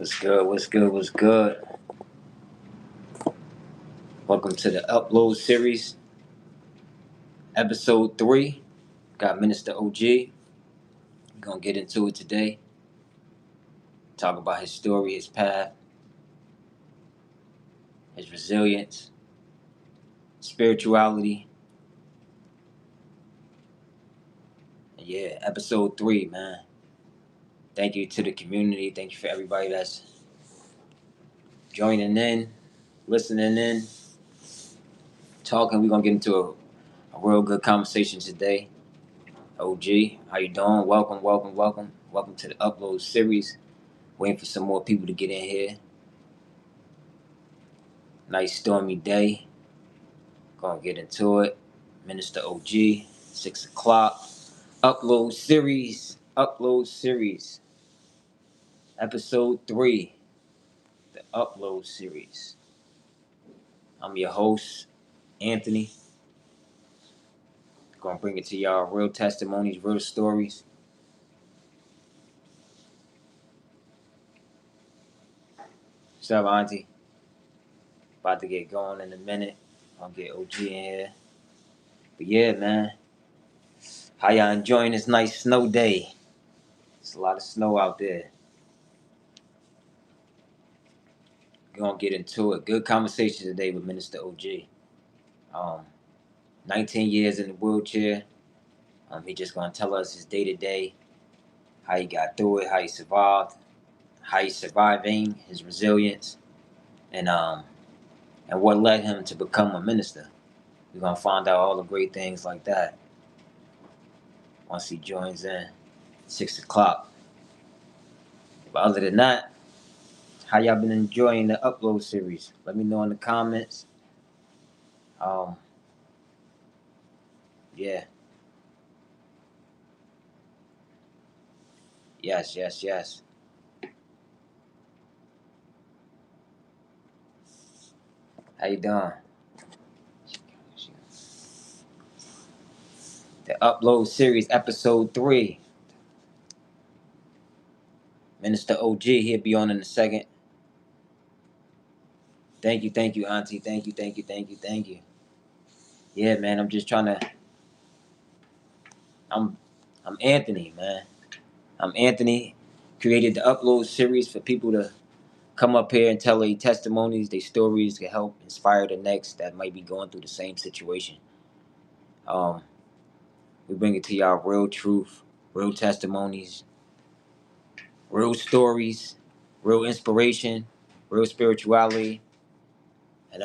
What's good? What's good? What's good? Welcome to the Upload Series, Episode 3. Got Minister OG. We're going to get into it today. Talk about his story, his path, his resilience, spirituality. And yeah, Episode 3, man. Thank you to the community. Thank you for everybody that's joining in, listening in, talking. We're going to get into a real good conversation today. OG, how you doing? Welcome, welcome, welcome. Welcome to the Upload Series. Waiting for some more people to get in here. Nice stormy day. Gonna get into it. Minister OG, 6 o'clock. Upload series. Episode 3. The Upload series. I'm your host, Anthony. Gonna bring it to y'all real testimonies, real stories. What's up, Auntie? About to get going in a minute. I'll get OG in here. But yeah, man. How y'all enjoying this nice snow day? There's a lot of snow out there. We're gonna get into it. Good conversation today with Minister OG. 19 years in the wheelchair. He just gonna tell us his day to day, how he got through it, how he survived, how he's surviving, his resilience, and what led him to become a minister. We're gonna find out all the great things like that once he joins in, 6 o'clock. But other than that, how y'all been enjoying the Upload series? Let me know in the comments. Yeah. Yes. How you doing? The Upload series, episode 3. Minister OG, he'll be on in a second. Thank you, Auntie. Thank you. Yeah, man, I'm just trying to. I'm Anthony, man. I'm Anthony. Created the Upload series for people to come up here and tell their testimonies, their stories to help inspire the next that might be going through the same situation. We bring it to y'all real truth, real testimonies, real stories, real inspiration, real spirituality, and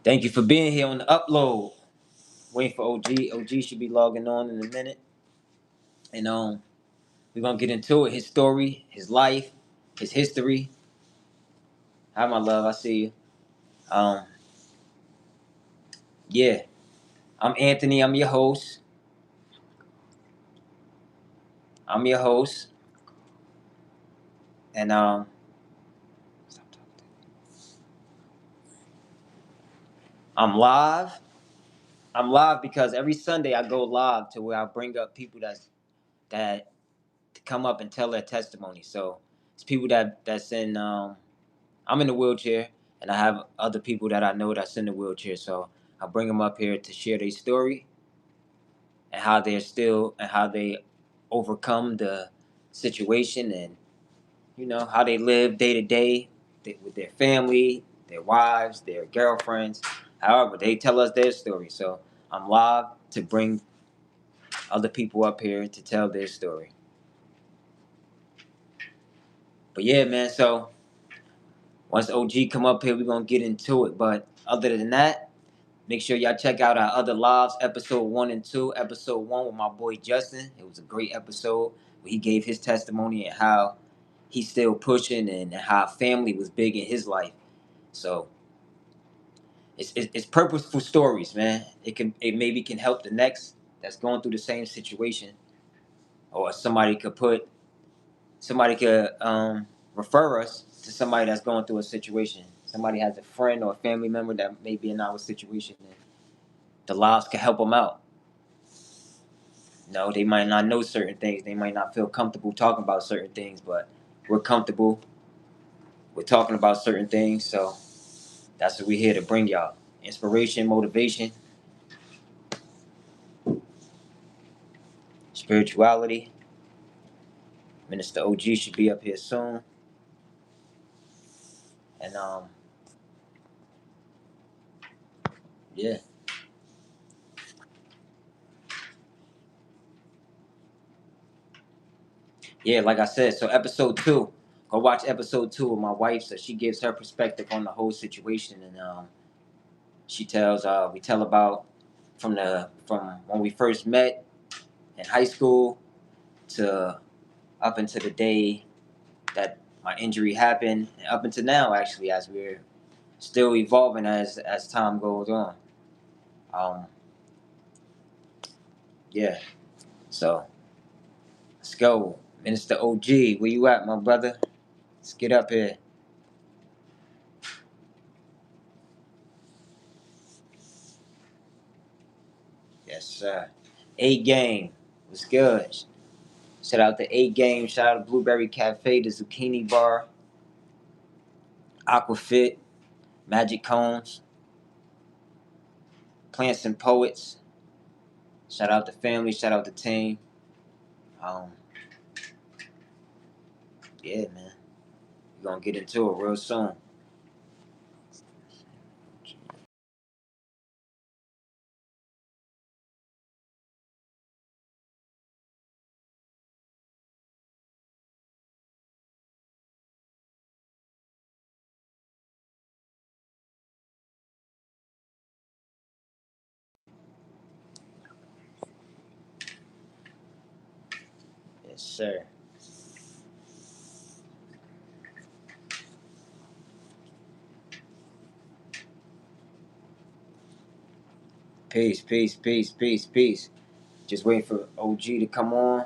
thank you for being here on the Upload. Waiting for OG. OG should be logging on in a minute. And we're gonna get into it. His story, his life, his history. Hi my love, I see you. Um yeah. I'm Anthony, I'm your host. And I'm live. I'm live because every Sunday I go live to where I bring up people that to come up and tell their testimony. So it's people that's in I'm in the wheelchair, and I have other people that I know that's in the wheelchair. So I bring them up here to share their story and how they overcome the situation, and how they live day to day with their family, their wives, their girlfriends. However, they tell us their story. So I'm live to bring other people up here to tell their story. But yeah, man, so once OG come up here, we're gonna get into it. But other than that, make sure y'all check out our other lives, episode 1 and 2. Episode 1 with my boy Justin. It was a great episode where he gave his testimony and how he's still pushing and how family was big in his life. So it's purposeful stories, man. It maybe can help the next that's going through the same situation, or somebody could refer us to somebody that's going through a situation. Somebody has a friend or a family member that may be in our situation, and the lives can help them out. They might not know certain things. They might not feel comfortable talking about certain things, but we're comfortable. We're talking about certain things, so that's what we're here to bring y'all. Inspiration, motivation, spirituality. Minister OG should be up here soon. And yeah. Yeah, like I said, so episode 2. Go watch episode 2 with my wife so she gives her perspective on the whole situation, and she tells we tell about from when we first met in high school to up until the day that my injury happened, and up until now actually, as we're still evolving as time goes on. Um, yeah. So let's go. Minister OG, where you at, my brother? Let's get up here. Yes, sir. A game. What's good? Shout out to A Game. Shout out to Blueberry Cafe, the Zucchini Bar, Aquafit, Magic Cones, Plants and Poets. Shout out to family. Shout out to team. Um, yeah, man. We're gonna get into it real soon. Yes, sir. Peace, peace, peace, peace, peace. Just waiting for OG to come on.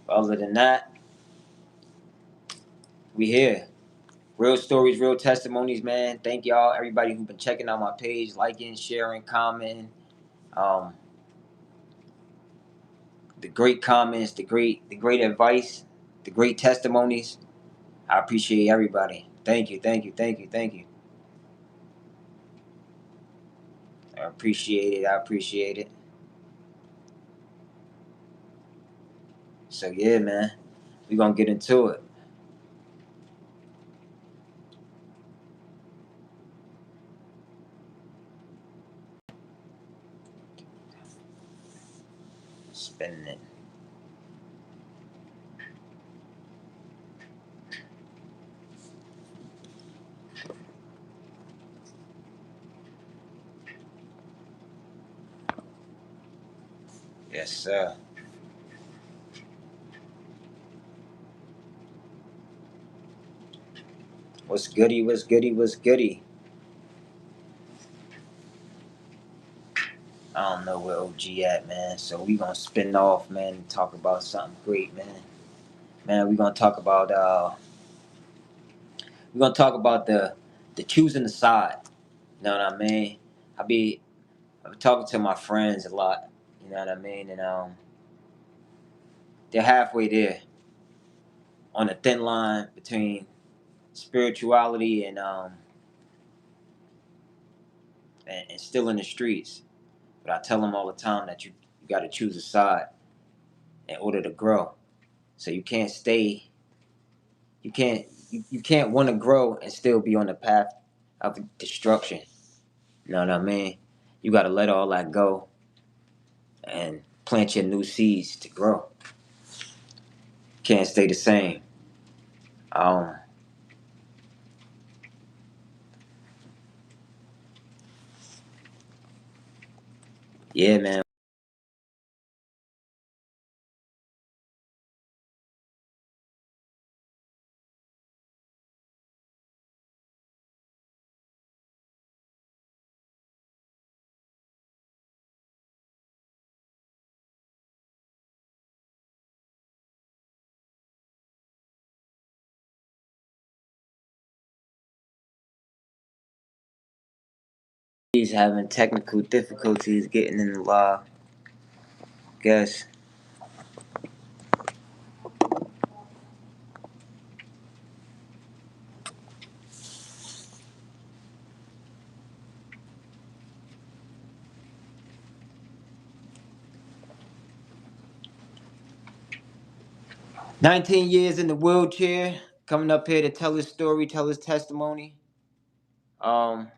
Other than that, we here. Real stories, real testimonies, man. Thank y'all, everybody who's been checking out my page, liking, sharing, commenting. Um, the great comments, the great advice, the great testimonies. I appreciate everybody. Thank you, thank you, thank you, thank you. I appreciate it. I appreciate it. So yeah, man, we gonna get into it. Spinning it. Yes, sir. What's goody? What's goody? What's goody? I don't know where OG at, man. So we gonna spin off, man, and talk about something great, man. Man, we gonna talk about the choosing the side. You know what I mean? I be I be talking to my friends a lot. You know what I mean? And they're halfway there on a thin line between spirituality and still in the streets. But I tell them all the time that you got to choose a side in order to grow. So you can't want to grow and still be on the path of destruction. You know what I mean? You got to let all that go and plant your new seeds to grow. Can't stay the same. Um, yeah, man. He's having technical difficulties getting in the live. Guess. 19 years in the wheelchair, coming up here to tell his story, tell his testimony. Um,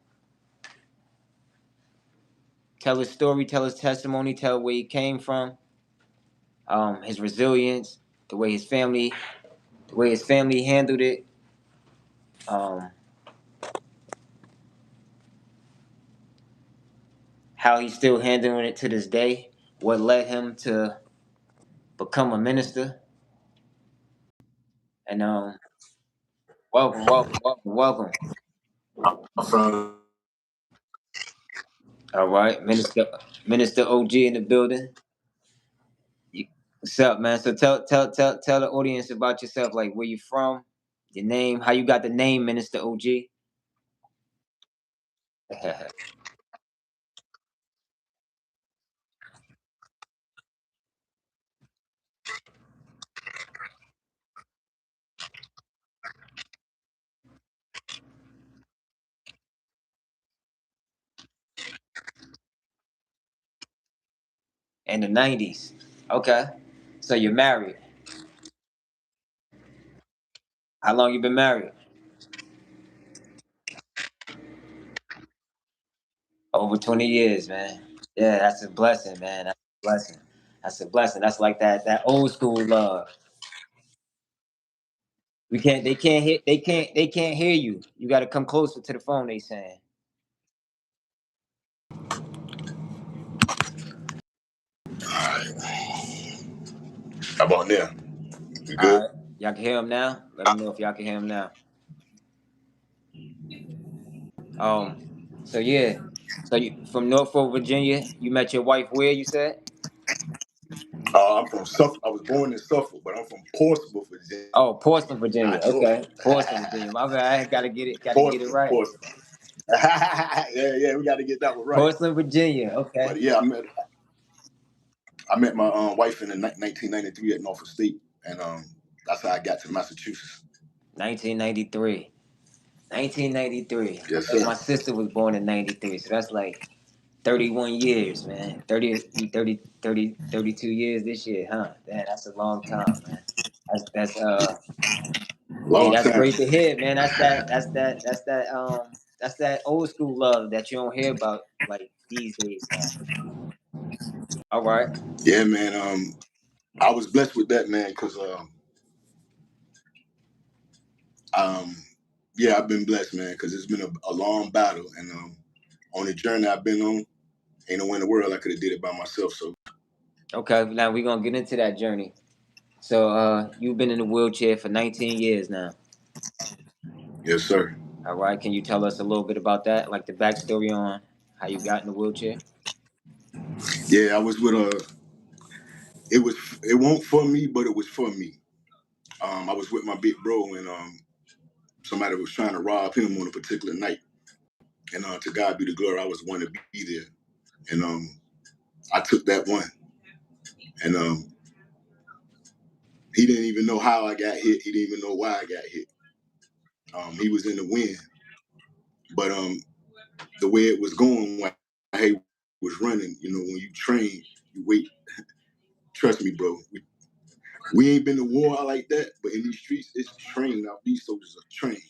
Tell his story, tell his testimony, tell where he came from, his resilience, the way his family, the way his family handled it, um, how he's still handling it to this day, what led him to become a minister. And welcome, welcome, welcome, welcome. From All right, Minister OG in the building. What's up, man? So tell the audience about yourself, like where you from, your name, how you got the name Minister OG. In the 90s. Okay. So you're married. How long you been married? Over 20 years, man. Yeah, that's a blessing, man. That's a blessing. That's a blessing. That's like that old school love. We can't they can't hear they can't hear you. You gotta come closer to the phone, they saying. how about now? You All good? right. Y'all can hear him now? Let me know if y'all can hear him now. Um, so yeah. So you from Norfolk, Virginia, you met your wife where you said? I'm from Suffolk. I was born in Suffolk, but I'm from Portsmouth, Virginia, Oh, Portsmouth, Virginia. not Norfolk. Okay. Portsmouth, Virginia. My bad. I gotta get it Portsmouth, right. Portsmouth. Yeah, we got to get that one right. Portsmouth, Virginia. Okay. But yeah, I met my wife in 1993 at Norfolk State, and that's how I got to Massachusetts. 1993. 1993. Yes, Okay, sir. my sister was born in 93, so that's like 31 years, man. 32 years this year, huh? Damn, that's a long time, man. That's hey, Long that's time. great to hear, man. That's that old school love that you don't hear about like these days now. All right. Yeah, man. I was blessed with that, man, because um, yeah, I've been blessed, man, because it's been a long battle, and on the journey I've been on, ain't no way in the world I could have did it by myself. So Okay, now we're gonna get into that journey. So you've been in a wheelchair for 19 years now. yes, sir. All right, can you tell us a little bit about that, like the backstory on how you got in the wheelchair? Yeah, I was with a. It won't for me, but it was for me. I was with my big bro, and somebody was trying to rob him on a particular night. And to God be the glory, I was one to be there. And I took that one. And he didn't even know how I got hit. He didn't even know why I got hit. He was in the wind. But the way it was going, when I was running, when you train, you wait. Trust me, bro. We ain't been to war like that, but in these streets, it's trained. These soldiers are trained.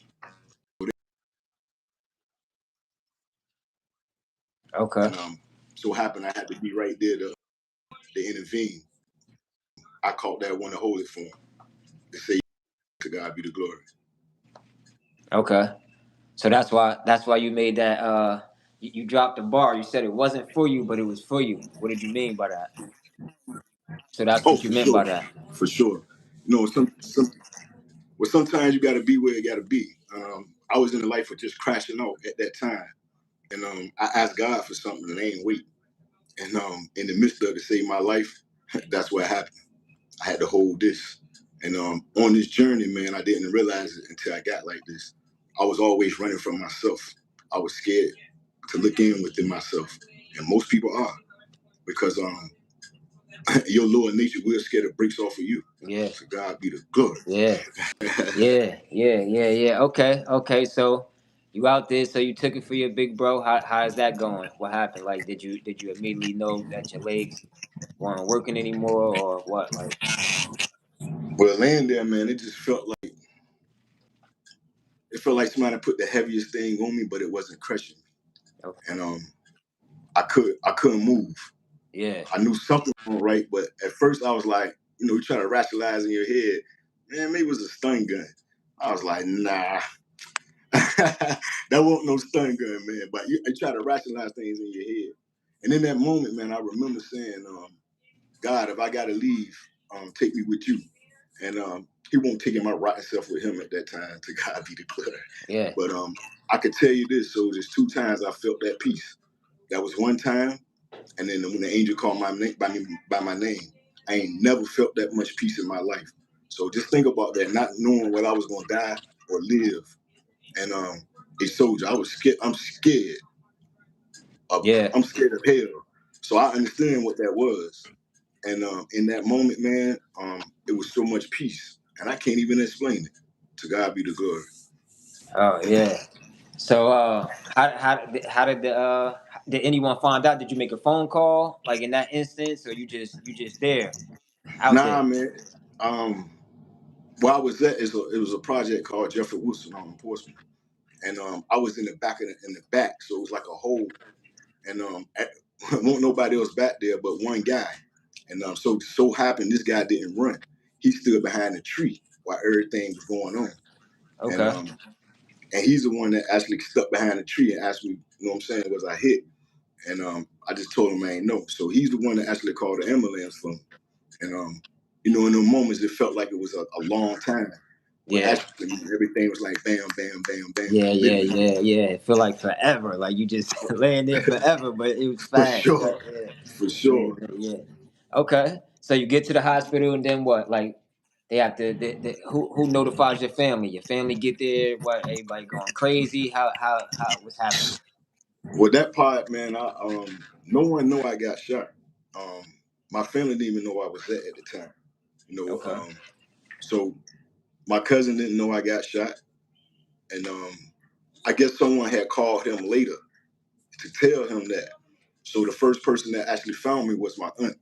Okay. And so happened I had to be right there to intervene. I caught that one to hold it for him. To say to God be the glory. Okay. So that's why you made that you dropped the bar. You said it wasn't for you, but it was for you. What did you mean by that? So that's Oh, what you for meant by sure. that. For sure. Well, sometimes you gotta be where you gotta be. I was in the life of just crashing out at that time. And I asked God for something and I ain't wait. And in the midst of it to save my life, that's what happened. I had to hold this. And on this journey, man, I didn't realize it until I got like this. I was always running from myself. I was scared to look in within myself. And most people are because your lower nature will scare the brakes off of you. Yeah. So God be the glory. Yeah. Yeah. Okay. Okay. So you out there, so you took it for your big bro. How is that going? What happened? Like did you immediately know that your legs weren't working anymore or what? Like Well, laying there, man, it just felt like somebody put the heaviest thing on me, but it wasn't crushing me. Okay. And I couldn't move. Yeah. I knew something wasn't right, but at first I was like, you try to rationalize in your head, man, maybe it was a stun gun. I was like, nah, that wasn't no stun gun, man. But you try to rationalize things in your head. And in that moment, man, I remember saying, God, if I gotta leave, take me with you. And he won't take my rotten self with him at that time. To God be the glory. Yeah. But I could tell you this: so there's 2 times I felt that peace. That was one time, and then when the angel called my name by my name, I ain't never felt that much peace in my life. So just think about that, not knowing whether I was gonna die or live. And a soldier, I was scared. I'm scared of Yeah. I'm scared of hell. So I understand what that was. And in that moment, man, it was so much peace, and I can't even explain it. To God be the glory. Oh yeah. So how did the did anyone find out? Did you make a phone call like in that instance, or you just there out Nah, there? man. Um, where I was at it was a project called Jeffrey Wilson on Portsmouth, and I was in the back in the back, so it was like a hole, and won't nobody else back there but one guy, and so happened this guy didn't run. He stood behind a tree while everything was going on, and Okay. and he's the one that actually stuck behind the tree and asked me, you know what I'm saying, was I hit? And I just told him I ain't know. So he's the one that actually called the ambulance for me. And in the moments it felt like it was a long time. But Yeah. actually everything was like bam, bam, bam, bam. Yeah, yeah, Literally. yeah, yeah. It feel like forever. Like you just laying there forever, but it was For fast, right? sure. Yeah. For Yeah, sure. yeah. Okay. So you get to the hospital and then what? Like they have to who notifies your family? Your family get there, what, everybody going crazy? How what's happening? Well, that part, man, no one know I got shot. Um my family didn't even know I was at the time. You know, Okay. so my cousin didn't know I got shot. And I guess someone had called him later to tell him that. So the first person that actually found me was my aunt,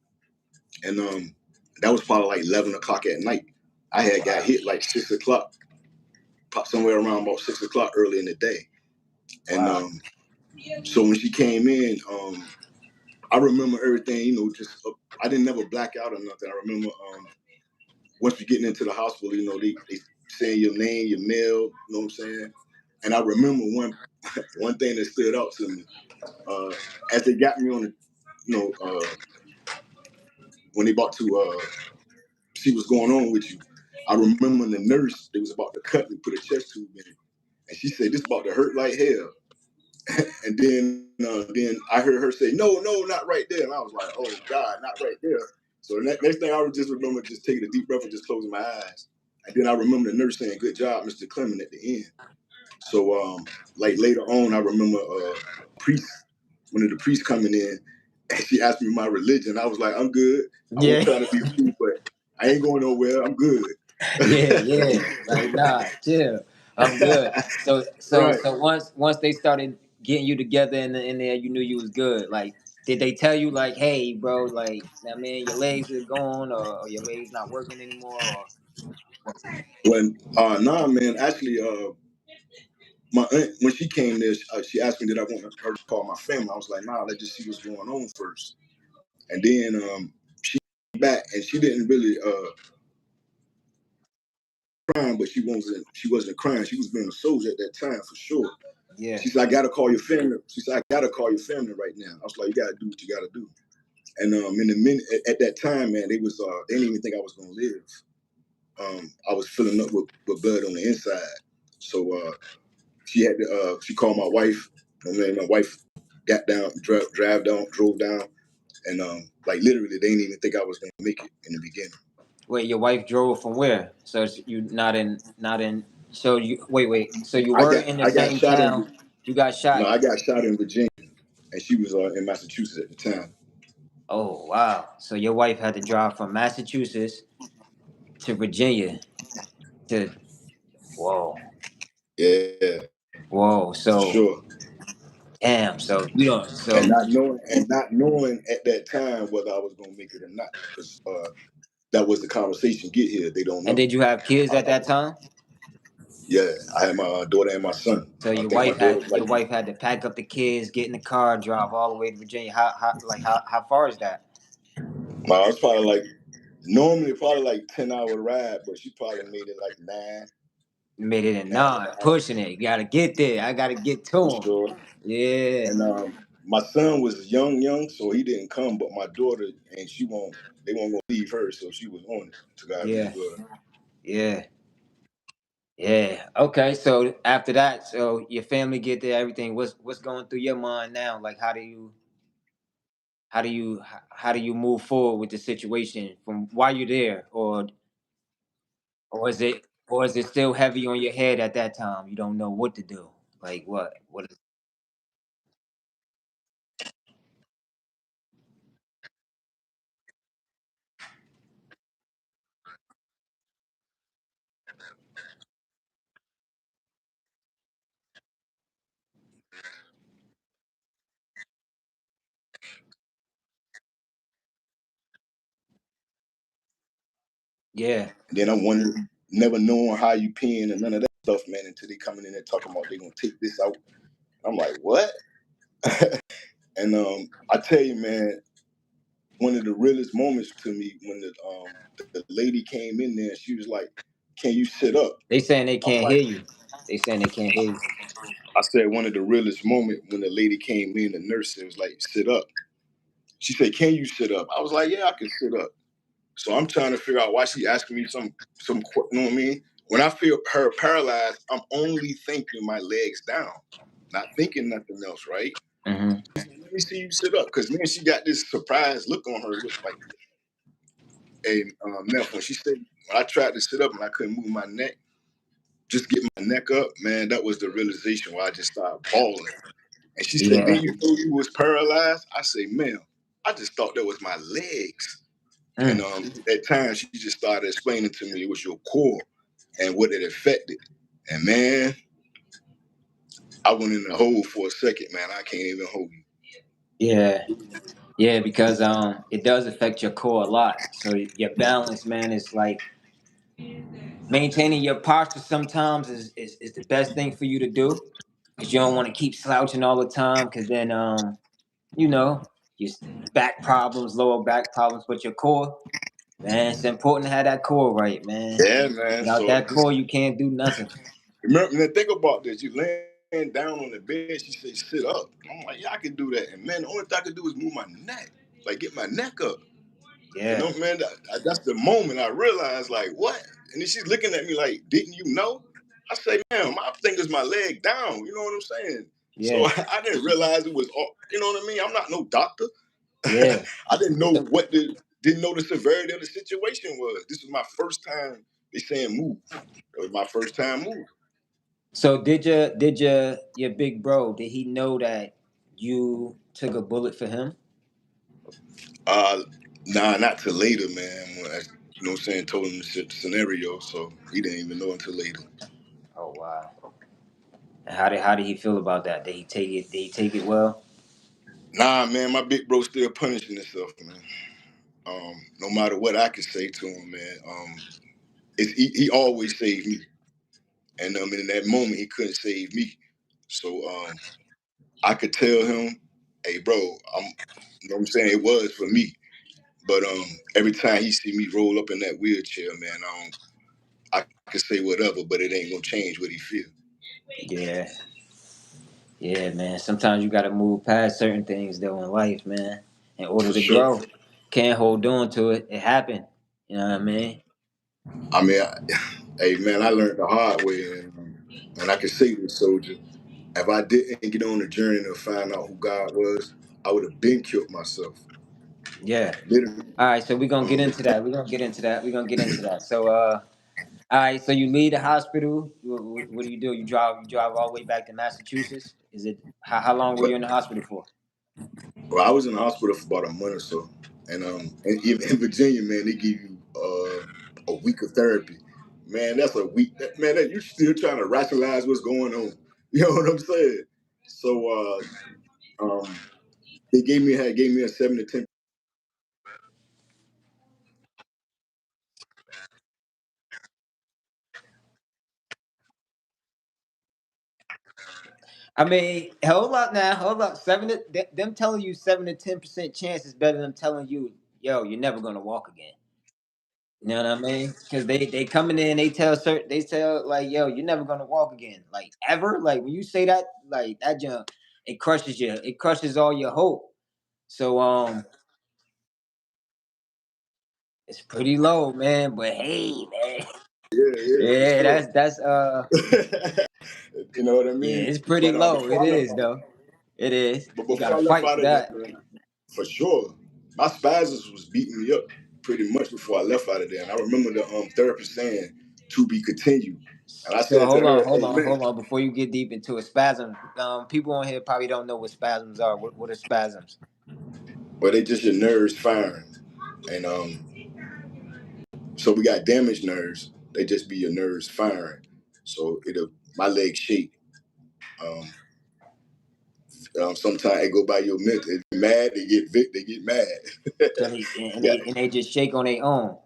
and that was probably like 11 o'clock at night. I had got Wow. hit like 6 o'clock, somewhere around about 6 o'clock early in the day, and Wow. so when she came in, I remember everything. Just I didn't never black out or nothing. I remember once we getting into the hospital, they saying your name, your mail, you know what I'm saying, and I remember one thing that stood out to me as they got me on the, when they about to see what's going on with you. I remember when the nurse, they was about to cut me, put a chest tube in it, and she said, "This about to hurt like hell." And then I heard her say, "No, no, not right there." And I was like, "Oh God, not right there." So the next thing I would just remember just taking a deep breath and just closing my eyes. And then I remember the nurse saying, "Good job, Mr. Clement," at the end. So like later on, I remember priest, one of the priests coming in, and she asked me my religion. I was like, "I'm good. I Yeah. won't try to be rude, but I ain't going nowhere. I'm good." Yeah, yeah. Like, nah, chill. I'm good. Right. So once they started getting you together in there, you knew you was good. Like, did they tell you like, hey, bro, like, I mean, your legs are gone, or your legs not working anymore, or When nah, man, actually, my aunt, when she came there, she asked me did I want her to call my family. I was like, nah, let's just see what's going on first. And then she came back and she didn't really crying, but she wasn't crying. She was being a soldier at that time for sure. yeah, She said, I gotta call your family. She said, I gotta call your family right now. I was like, you gotta do what you gotta do. And in the minute at that time, man, they didn't even think I was gonna live. I was filling up with blood on the inside. So she called my wife, and then my wife got down, drove down, and like literally they didn't even think I was gonna make it in the beginning. wait, your wife drove from where? So you not in. So you wait. So you I were got in the I got same shot town. in You got no, shot. I got shot in Virginia, and she was in Massachusetts at the time. Oh wow. So your wife had to drive from Massachusetts to Virginia to. Whoa. Yeah, Whoa. for So sure. damn. So you don't. And So not knowing at that time whether I was gonna make it or not, because that was the conversation. Get here, they don't And know. did you have kids at that time? Yeah, I had my daughter and my son. So I think my daughter was your like, wife had to pack up the kids, get in the car, drive all the way to Virginia. How far is that? I was probably like normally probably like 10 hour ride, but she probably made it like You made it in nine and nine, a half pushing it. You gotta get there. I gotta get to for him. sure. Yeah, And my son was young, so he didn't come. But my daughter, and they won't gonna leave her, so she was on it. To God be the yeah, glory. yeah, yeah. Okay, so after that, so your family get there, everything. What's going through your mind now? Like, how do you move forward with the situation from while you're there, or is it still heavy on your head at that time? You don't know what to do. Like what? What? Yeah, And then I'm wondering, never knowing how you pen and none of that stuff, man, until they coming in there talking about they gonna take this out. I'm like, what? And I tell you, man, one of the realest moments to me when the lady came in there, she was like, "Can you sit up?" they saying they I'm can't like, hear you. They saying they can't hear you. I said one of the realest moments when the lady came in, the nurse was like, "Sit up." She said, "Can you sit up?" I was like, "Yeah, I can sit up." So I'm trying to figure out why she asking me you know what I mean? When I feel her paralyzed, I'm only thinking my legs down, not thinking nothing else, right? Hmm. Let me see you sit up, because then she got this surprised look on her, look like, and now when she said, when I tried to sit up and I couldn't move my neck, just get my neck up, man, that was the realization where I just started bawling. And she said, Yeah. "Did you know you was paralyzed?" I say, "Ma'am, I just thought that was my legs." And Mm. at times she just started explaining to me it was your core and what it affected. And man, I went in the hole for a second, man. I can't even hold you. Yeah. Yeah, because it does affect your core a lot. So your balance, man, is like maintaining your posture sometimes is the best thing for you to do. Because you don't want to keep slouching all the time, because then you know, your back problems, lower back problems, but your core, man, it's important to have that core right, man. Yeah, man. Without So that core, you can't do nothing. remember, now think about this. You laying down on the bed, she said, "Sit up." I'm like, "Yeah, I can do that." And man, the only thing I can do is move my neck, like get my neck up. You Yeah, know, man, that's the moment I realized, like, what? And then she's looking at me like, "Didn't you know?" I say, "Man, my finger's my leg down." You know what I'm saying? So yeah, I didn't realize it was all, you know what I mean? I'm not no doctor. yeah. I didn't know So, didn't know the severity of the situation was. This was my first time they saying move. It was my first time move. so did your big bro? Did he know that you took a bullet for him? Uh, nah, not till later, man. When I, you know what I'm saying, told him the scenario, so he didn't even know until later. Oh wow. And how did he feel about that? Did he take it? Did he take it well? Nah, man, my big bro still punishing himself, man. No matter what I could say to him, man, he always saved me, and in that moment he couldn't save me, so I could tell him, "Hey, bro, you know what I'm saying, it was for me." But every time he see me roll up in that wheelchair, man, I could say whatever, but it ain't gonna change what he feel. Yeah, yeah, man. Sometimes you gotta move past certain things though in life, man, in order For to sure. grow. Can't hold on to it. It happened. You know what I mean? I mean, hey man, I learned the hard way, and I can say this, soldier. If I didn't get on the journey to find out who God was, I would have been killed myself. Yeah. Literally. All right, so we're gonna get Um, into that. We're gonna get into that. We're gonna get into that. So, all right. So you leave the hospital. What do you do? You drive all the way back to Massachusetts. Is it how long were but you in the hospital for? well, I was in the hospital for about a month or so, and in Virginia, man, they give you a week of therapy. Man, that's a week. Man, you still trying to rationalize what's going on. You know what I'm saying? So they gave me a 7 to 10 I mean, hold up now, hold up. Them telling you 7 to 10% chance is better than telling you, yo, you're never gonna walk again. You know what I mean? Because they coming in, they tell like, yo, you're never gonna walk again, like ever. Like when you say that, like that jump, it crushes all your hope. So it's pretty low, man. But hey, man, Yeah, yeah, for yeah, sure. that's You know what I yeah, mean? it's pretty But low. It before I left is out, though. It is. but You before gotta I left fight out for of there, that. man, for sure, my spasms was beating me up pretty much before I left out of there. And I remember the therapist saying to be continued, and I So said to her, "Amen." hold on. Before you get deep into a spasm, people on here probably don't know what spasms are. What are spasms? But they just your nerves firing, and so we got damaged nerves. They just be your nerves firing. So it'll my legs shake. Um, Sometimes they go by your mental. They get mad. They get mad. So Yeah, they just shake on their own,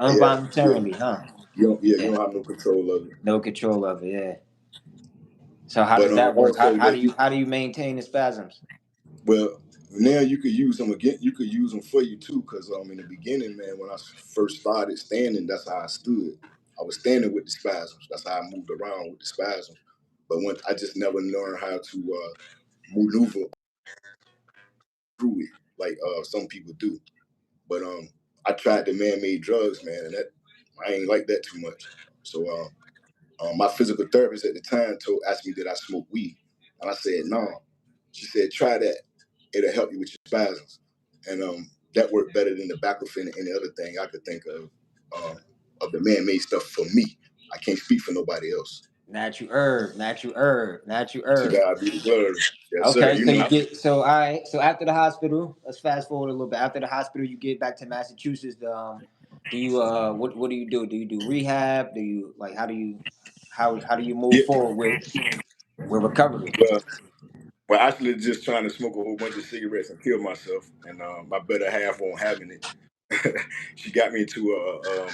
yeah, yeah. involuntarily, huh? You Yeah, don't have no control of it. no control of it. Yeah. So how But does that work? also let you. How do you maintain the spasms? Well, now you could use them again. You could use them for you too, because in the beginning, man, when I first started standing, that's how I stood. I was standing with the spasms. That's how I moved around with the spasms. But once I just never learned how to maneuver through it like some people do. But I tried the man-made drugs, man, and that I ain't like that too much. So my physical therapist at the time asked me did I smoke weed, and I said no. She said try that; it'll help you with your spasms, and that worked better than the baclofen and any other thing I could think of the man-made stuff for me. I can't speak for nobody else. Natural To herb. God be the glory. Yes, sir. Okay, You so know, you get so all right. So after the hospital, let's fast forward a little bit. After the hospital, you get back to Massachusetts. Do you what do you do? Do you do rehab? Do you like how do you move yeah. forward with recovery? Well, well, actually, just trying to smoke a whole bunch of cigarettes and kill myself, and my better half won't having it. She got me to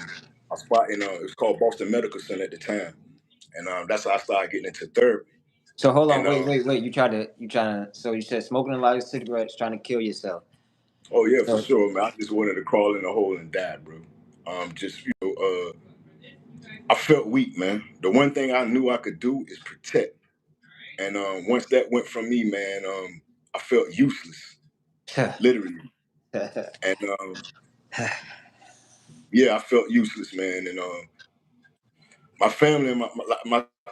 a spot in it was called Boston Medical Center at the time, and that's how I started getting into therapy. So hold on, And wait. You trying to so you said smoking a lot of cigarettes, trying to kill yourself. oh yeah, for So sure, man. I just wanted to crawl in a hole and die, bro. Just I felt weak, man. The one thing I knew I could do is protect, and once that went from me, man, I felt useless, literally, and yeah, I felt useless, man, and my family and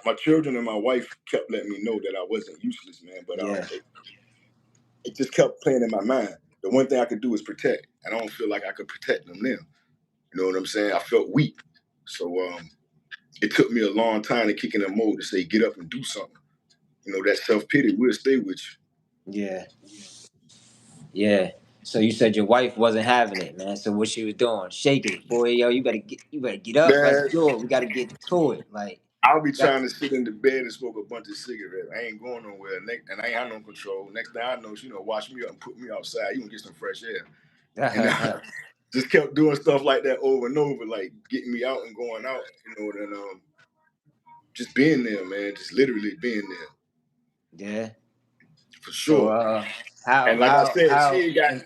my children and my wife kept letting me know that I wasn't useless, man. But yeah. it just kept playing in my mind. The one thing I could do is protect, and I don't feel like I could protect them now. You know what I'm saying? I felt weak, so it took me a long time to kick in the mode to say get up and do something. You know that self pity will stay with Yeah. Yeah. So you said your wife wasn't having it, man. So what she was doing? Shaking it. Boy, yo, you better get you, up. Let's man. do it. We gotta get to it. Like I'll be got trying to sit in the bed and smoke a bunch of cigarettes. I ain't going nowhere, and I ain't have no control. Next thing I know, wash me up and put me outside. You can get some fresh air. And just kept doing stuff like that over and over, like getting me out and going out, and just being there, man, just literally being there yeah. for So sure. And like I said, she ain't got and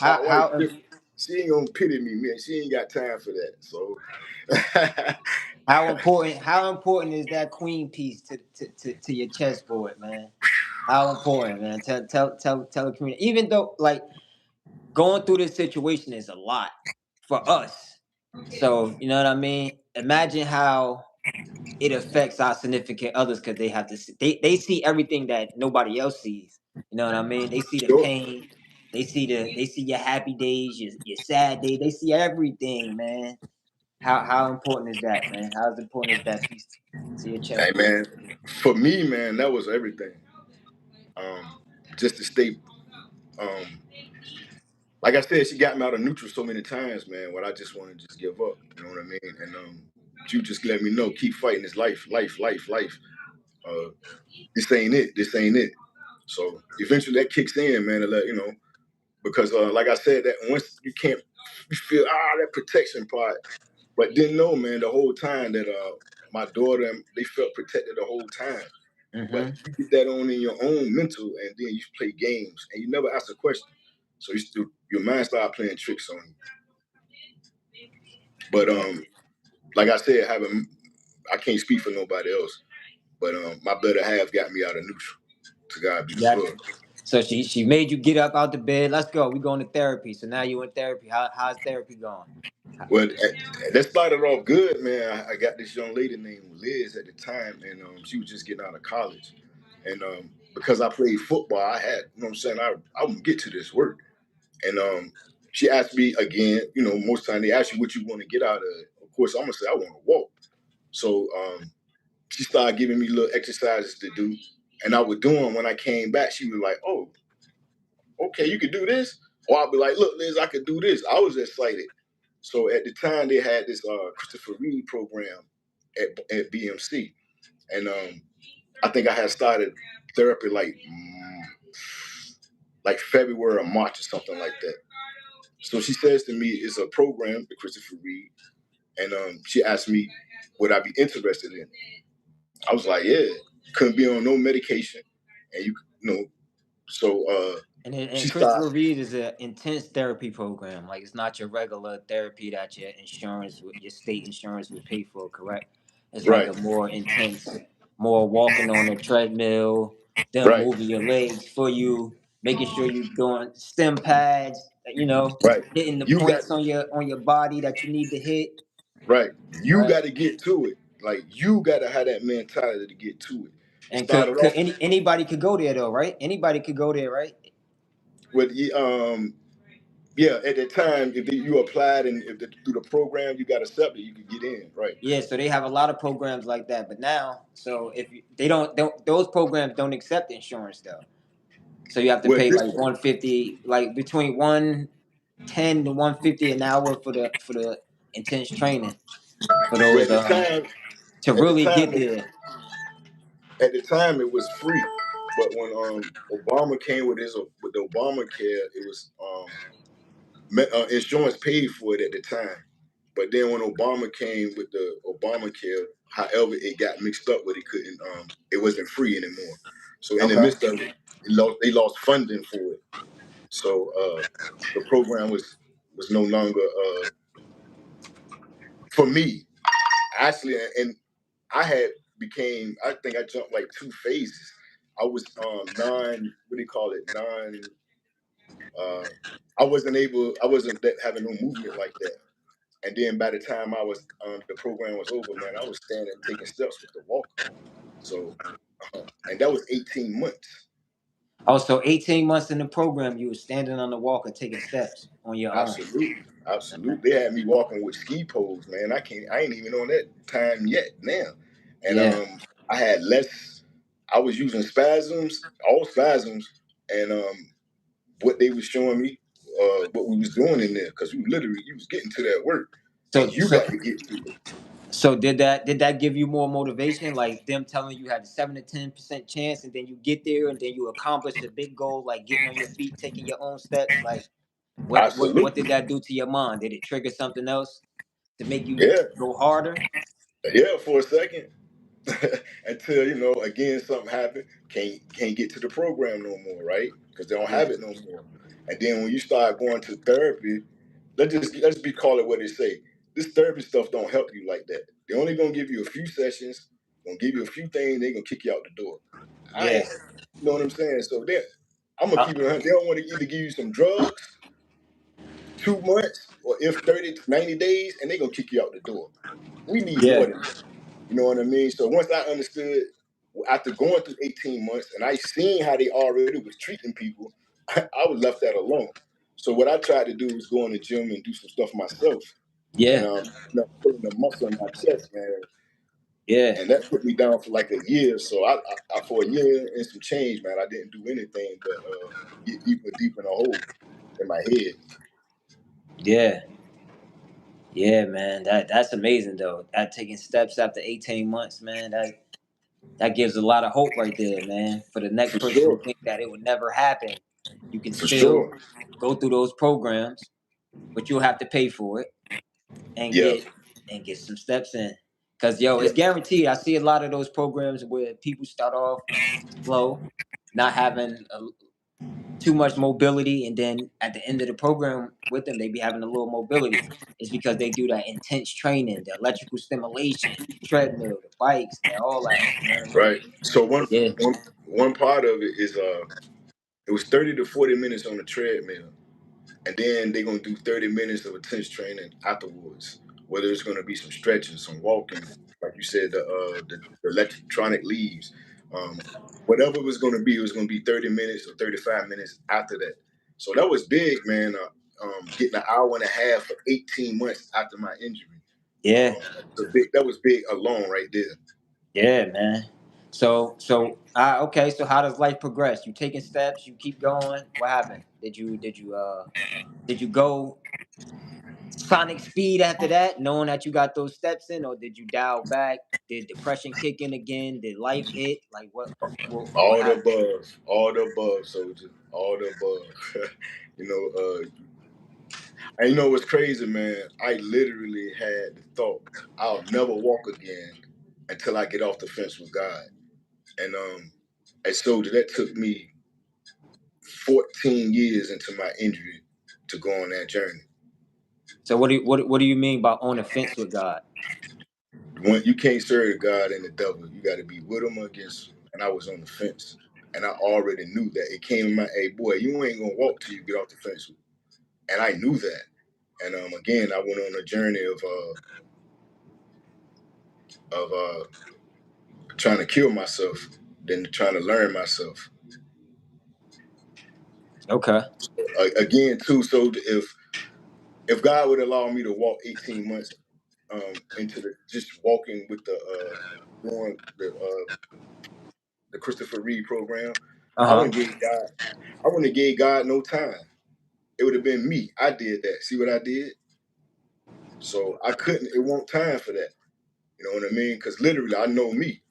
my wife. how She ain't gonna pity me, man. She ain't got time for that. So how important is that queen piece to your chessboard, man? How important, man? Tell the community. Even though like going through this situation is a lot for us. So you know what I mean? Imagine how it affects our significant others because they have to see, they see everything that nobody else sees. You know what I mean? They see the sure. pain, they see your happy days, your sad days, they see everything, man. How important is that, man? How important is that piece to your Hey chessboard? man, for me, man, that was everything. Um, just to stay um like I said, she got me out of neutral so many times, man, when I just want to just give up. You know what I mean? And you just let me know, keep fighting this life. Uh, this ain't it. This ain't it. So eventually that kicks in, man, to let you know, because like I said, that once you feel that protection part, but didn't know, man, the whole time that my daughter and they felt protected the whole time. But Mm-hmm. you get that on in your own mental, and then you play games, and you never ask a question. So your mind start playing tricks on you. But like I said, having I can't speak for nobody else, but my better half got me out of neutral. To God be the Got glory. you. So she made you get up out the bed. Let's go. We going to therapy. So now you in therapy. How's therapy going? Well, that started off good, man. I got this young lady named Liz at the time, and she was just getting out of college. And because I played football, I had, you know what I'm saying, I would get to this work. And she asked me again, most time they ask you what you want to get out of it. Of course, I'm going to say I want to walk. So she started giving me little exercises to do. And I would do them when I came back. She was like, oh, okay, you could do this. Or I'll be like, look, Liz, I could do this. I was excited. So at the time, they had this Christopher Reed program at BMC. And I think I had started therapy like February or March or something like that. So she says to me, it's a program, the Christopher Reed. And she asked me, would I be interested in it? I was like, yeah. Couldn't be on no medication. And so And she started, Christopher Reed is an intense therapy program. Like it's not your regular therapy that your state insurance would pay for. Correct? It's like right, a more intense, more walking on a treadmill, them right, moving your legs for you, making sure you're doing stem pads. right. Hitting the You got points on your body that you need to hit. Right. You Right? got to get to it. Like you got to have that mentality to get to it. It And started could off anybody could go there though, right? Anybody could go there, right? with yeah. At the time, if you applied and through the program you got accepted, you could get in. Right. Yeah, so they have a lot of programs like that. But now, so if they don't those programs don't accept insurance though. So you have to Well, pay this like 150, like between 110 to 150 an hour for the intense training for well those to at the really time get there. at the time it was free, but when Obama came with the Obamacare, it was insurance paid for it at the time. But then when Obama came with the Obamacare, however, it got mixed up where they couldn't, it wasn't free anymore. So in the Okay. midst of it, they lost funding for it. So the program was no longer for me. Actually, and I had I think I jumped like two phases. I was non, what do you call it? Uh, I wasn't having no movement like that. And then by the time the program was over, man, I was standing and taking steps with the walker. So, and that was 18 months. Oh, so 18 months in the program, you were standing on the walker taking steps on your own. Absolutely. Absolutely. They had me walking with ski poles, man. I ain't even on that time yet now. And Yeah. I had less, I was using spasms, all spasms, and what they was showing me, what we was doing in there, because you was getting to that work and So you so got to get to it. So did that give you more motivation? Like them telling you had a 7 to 10% chance, and then you get there, and then you accomplish a big goal, like getting on your feet, taking your own steps. Like what did Absolutely. that do to your mind? Did it trigger something else to make you Yeah. go harder? Yeah, for a second. Until again something happened, can't get to the program no more, right? Because they don't have Yeah, it no more. And then when you start going to therapy, let's be call it what they say. This therapy stuff don't help you like that. They're only gonna give you a few sessions, gonna give you a few things, they're gonna kick you out the door. I yeah. ain't, you know what I'm saying? So I'm gonna Uh, keep it 100. They don't want to either give you some drugs, 2 months, or if 30 to 90 days, and they're gonna kick you out the door. We need more yeah, than that. You know what I mean? So once I understood, after going through 18 months, and I seen how they already was treating people, I was left that alone. So what I tried to do was go in the gym and do some stuff myself, and yeah, putting the muscle in my chest, man, yeah, and that put me down for like a year. So I for a year and some change, man, I didn't do anything but get deeper, deeper in a hole in my head. yeah, yeah, man. That's amazing though. That taking steps after 18 months, man. That gives a lot of hope right there, man. For the next For person who sure, think that it would never happen, you can for still sure. go through those programs, but you'll have to pay for it and Yeah, get some steps in. Cause it's guaranteed. I see a lot of those programs where people start off slow, not having too much mobility, and then at the end of the program with them, they be having a little mobility. It's because they do that intense training, the electrical stimulation, the treadmill, the bikes, man, all that. You know what I mean? Right. So Yeah, one part of it is it was 30 to 40 minutes on the treadmill, and then they're gonna do 30 minutes of intense training afterwards. Whether it's gonna be some stretching, some walking, like you said, the electronic leaves, um, whatever it was gonna be 30 minutes or 35 minutes after that. So that was big, man. Getting an hour and a half for 18 months after my injury. yeah, That was big alone right there. yeah, man. Okay. So how does life progress? You taking steps? You keep going? What happened? Did you go sonic speed after that, knowing that you got those steps in, or did you dial back? Did depression kick in again? Did life hit? Like what All the happened? above, all the above, soldier, all the above. you know, and you know what's crazy, man? I literally had the thought I'll never walk again until I get off the fence with God. And as soldier, that took me 14 years into my injury to go on that journey. So what do you mean by on the fence with God? When you can't serve God and the devil, you got to be with him or against him. And I was on the fence, and I already knew that. It came in my, hey boy, you ain't gonna walk till you get off the fence. And I knew that. And again, I went on a journey of trying to kill myself, then trying to learn myself. Okay. Again, too. So if God would allow me to walk 18 months into the just walking with doing the Christopher Reed program, I Uh-huh. wouldn't give God. I wouldn't have gave God no time. It would have been me. I did that. See what I did? So I couldn't. It won't time for that. You know what I mean? Because literally, I know me.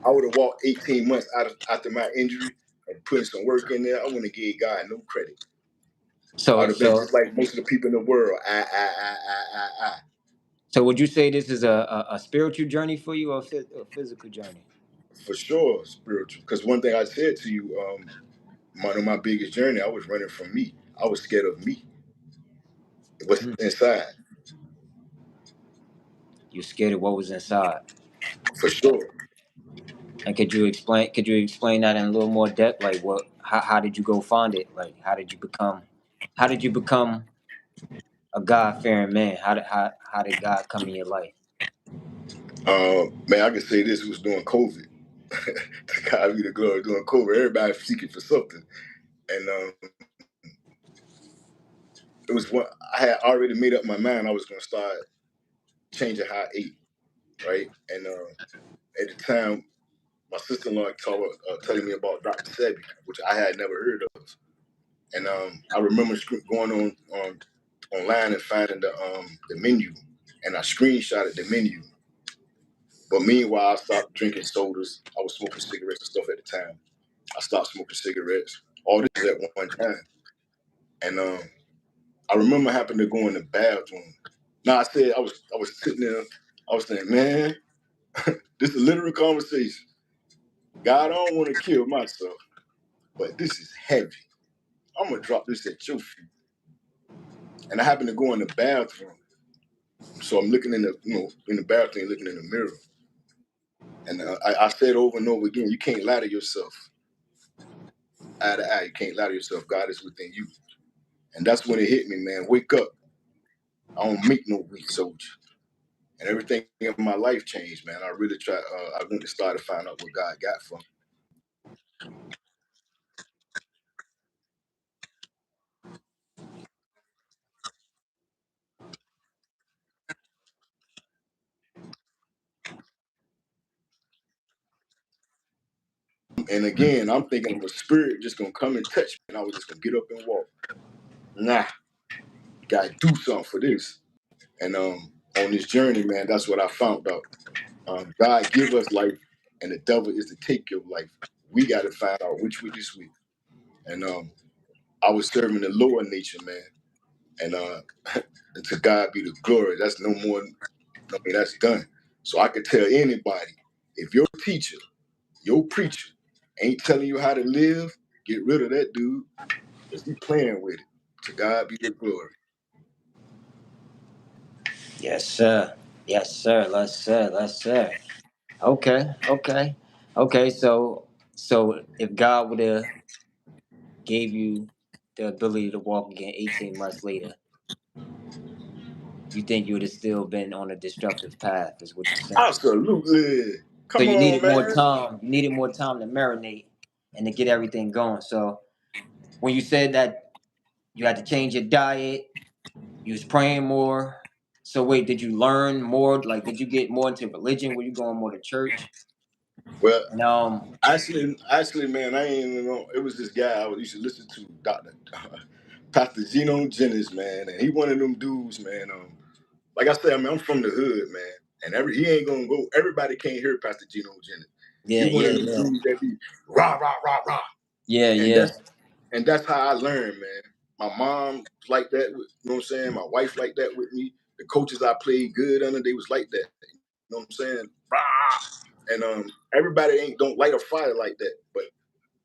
I would have walked 18 months after my injury and putting some work in there. I wouldn't have gave God no credit. I'd So have been so just like most of the people in the world. I. so would you say this is a spiritual journey for you, or a physical journey? For sure, spiritual. Because one thing I said to you, one of my biggest journey, I was running from me. I was scared of me. What's Mm. inside? You're scared of what was inside. For sure. And could you explain that in a little more depth? Like how did you go find it? Like how did you become a God fearing man? How did God come in your life? Man, I can say this was during COVID. To God be the glory. During COVID, everybody seeking for something. And it was what I had already made up my mind I was going to start changing how I ate, right? And at the time, my sister-in-law telling me about Dr. Sebi, which I had never heard of. And I remember going online and finding the menu, and I screenshotted the menu. But meanwhile, I stopped drinking sodas. I was smoking cigarettes and stuff at the time. I stopped smoking cigarettes. All this at one time. And I remember having to go in the bathroom. Now I was sitting there, I was saying, man, this is a literal conversation. God, I don't want to kill myself, but this is heavy. I'm gonna drop this at your feet. And I happened to go in the bathroom. So I'm looking in the bathroom, looking in the mirror. And I said over and over again, you can't lie to yourself. Eye to eye, you can't lie to yourself. God is within you. And that's when it hit me, man. Wake up. I don't make no weak soldier. And everything in my life changed, man. I really tried. I went to start to find out what God got for me. And again, I'm thinking of a spirit just gonna come and touch me, and I was just gonna get up and walk. Nah, gotta do something for this. And on this journey, man, that's what I found out. God give us life, and the devil is to take your life. We got to find out which way this week. And I was serving the lower nature, man. And to God be the glory. That's no more. I mean, that's done. So I could tell anybody, if your teacher, your preacher, ain't telling you how to live, get rid of that dude, because he playing with it. To God be the glory. Yes, sir. Yes, sir. Let's sir. Okay, okay, okay. So if God would have gave you the ability to walk again 18 months later, you think you would have still been on a destructive path? Is what you're saying? Absolutely. So Come you on, needed more man. time. You needed more time to marinate and to get everything going. So when you said that you had to change your diet, you was praying more. So wait, did you learn more? Like, did you get more into religion? Were you going more to church? Well, And actually, man, I ain't even know. It was this guy I used to listen to, Doctor Pastor Geno Jennings, man, and he one of them dudes, man. Like I said, I mean, I'm from the hood, man, and he ain't gonna go. Everybody can't hear Pastor Geno Jennings. yeah, He one yeah, of them yeah, dudes that be rah rah rah rah, yeah, and yeah. that's how I learned, man. My mom like that, you know what I'm saying? My wife like that with me. The coaches I played good under, they was like that. You know what I'm saying? Rah! And everybody ain't don't light a fire like that, but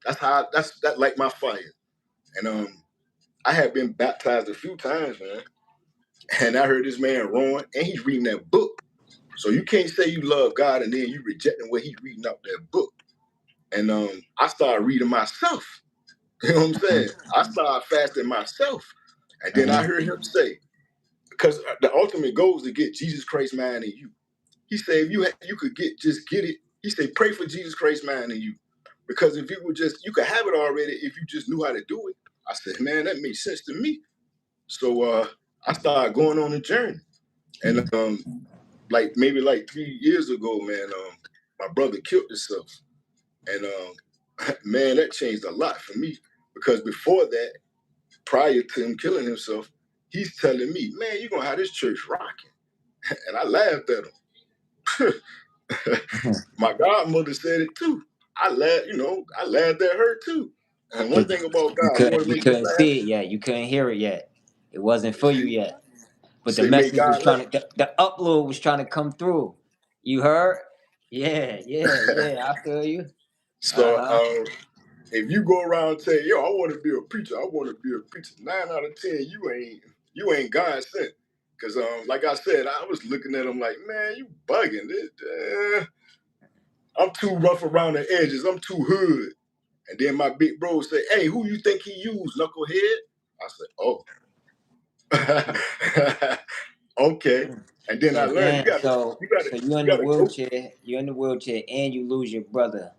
that's that like my fire. And I had been baptized a few times, man. And I heard this man roaring, and he's reading that book. So you can't say you love God and then you rejecting what he's reading out that book. And I started reading myself. You know what I'm saying? I started fasting myself. And then I Mm-hmm. heard him say, because the ultimate goal is to get Jesus Christ mind in you. He said, if you could just get it. He said, pray for Jesus Christ mind in you. Because if you could have it already if you just knew how to do it. I said, man, that makes sense to me. So I started going on a journey. And like maybe like 3 years ago, man, my brother killed himself. And man, that changed a lot for me. Because before that, prior to him killing himself, he's telling me, man, you're gonna have this church rocking. And I laughed at him. My godmother said it too. I laughed at her too. And one Cause thing about you God, you want couldn't to you make me couldn't laugh? see it yet. You couldn't hear it yet. It wasn't for you See, yet. But the say, make message was God laugh. trying to the upload was trying to come through. You heard? Yeah, yeah, yeah. I feel you. Uh So huh. if you go around saying, yo, I want to be a preacher, I want to be a preacher, 9 out of 10, you ain't God sent. Cause like I said, I was looking at him like, man, you bugging. I'm too rough around the edges. I'm too hood. And then my big bro say, hey, who you think he used, knucklehead? I said, oh. Okay. And then I So learned then, so you gotta so you gotta go. you're in the wheelchair, and you lose your brother.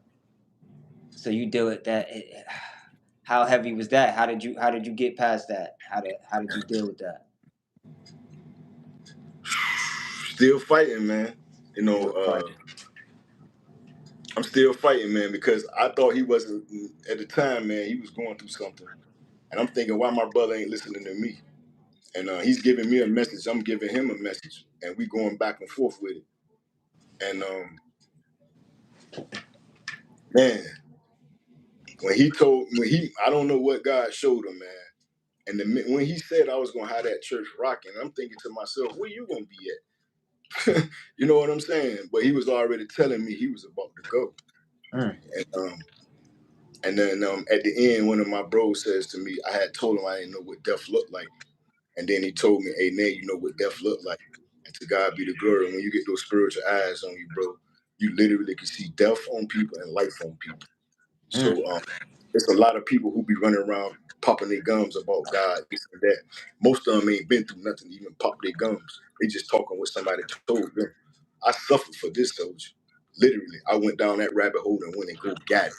So you deal with that. How heavy was that? How did you get past that? How did you deal with that? Still fighting, man. You know, Still fighting. I'm still fighting, man, because I thought he wasn't at the time, man. He was going through something, and I'm thinking, why my brother ain't listening to me? And he's giving me a message. I'm giving him a message, and we going back and forth with it. And man, I don't know what God showed him, man. And when he said I was gonna have that church rocking, I'm thinking to myself, where you gonna be at? You know what I'm saying? But he was already telling me he was about to go. Mm. And then at the end, one of my bros says to me, I had told him I didn't know what death looked like. And then he told me, hey, now you know what death looked like. And to God be the glory. When you get those spiritual eyes on you, bro, you literally can see death on people and life on people. Mm. So there's a lot of people who be running around popping their gums about God, this and that. Most of them ain't been through nothing to even pop their gums. They just talking what somebody told them. I suffered for this, soldier. Literally, I went down that rabbit hole and went and go got it.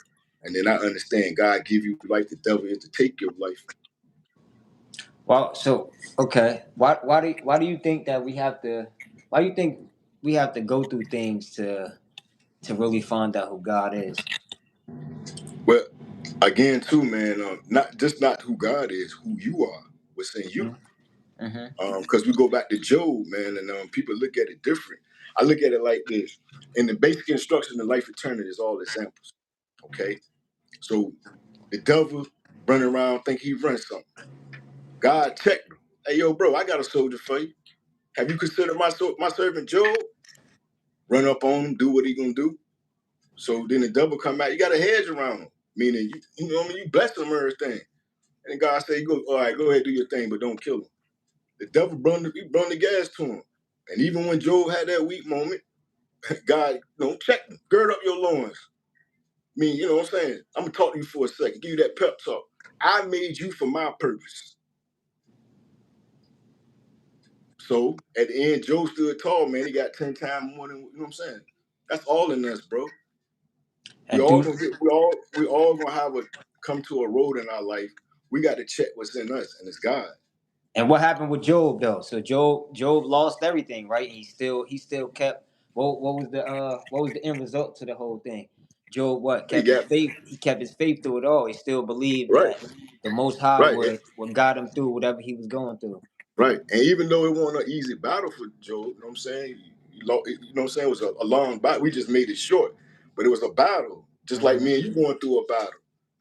And then I understand God give you life, the devil is to take your life. Well, so okay. Why do you think that we have to? Why do you think we have to go through things to really find out who God is? But again, too, man, not who God is, who you are, what's in you. Mm-hmm. Mm-hmm. Because we go back to Job, man, and people look at it different. I look at it like this. In the basic instruction of life eternity is all examples. Okay? So the devil running around think he runs something. God checked him. Hey, yo, bro, I got a soldier for you. Have you considered my servant Job? run up on him, do what he gonna do. So then the devil come out. You got a hedge around him, meaning you know what I mean. You bless him and everything. And God say, "Go, all right, go ahead, do your thing, but don't kill him." The devil brought the gas to him. And even when Job had that weak moment, God, check him, gird up your loins. I mean, you know what I'm saying? I'm gonna talk to you for a second, give you that pep talk. I made you for my purpose. So at the end, Job stood tall, man. He got 10 times more than, you know what I'm saying? That's all in us, bro. We And all do gonna get, we all gonna have a come to a road in our life. We got to check what's in us, and it's God. and what happened with Job though? So Job lost everything, right? He still kept what was the end result to the whole thing? Job what He kept his got faith. He kept his faith through it all. He still believed right, that the Most High right. would guide him through whatever he was going through. Right. And even though it wasn't an easy battle for Joe, you know what I'm saying? You know what I'm saying? It was a long battle. We just made it short. But it was a battle. Just like Hmm. me and you going through a battle.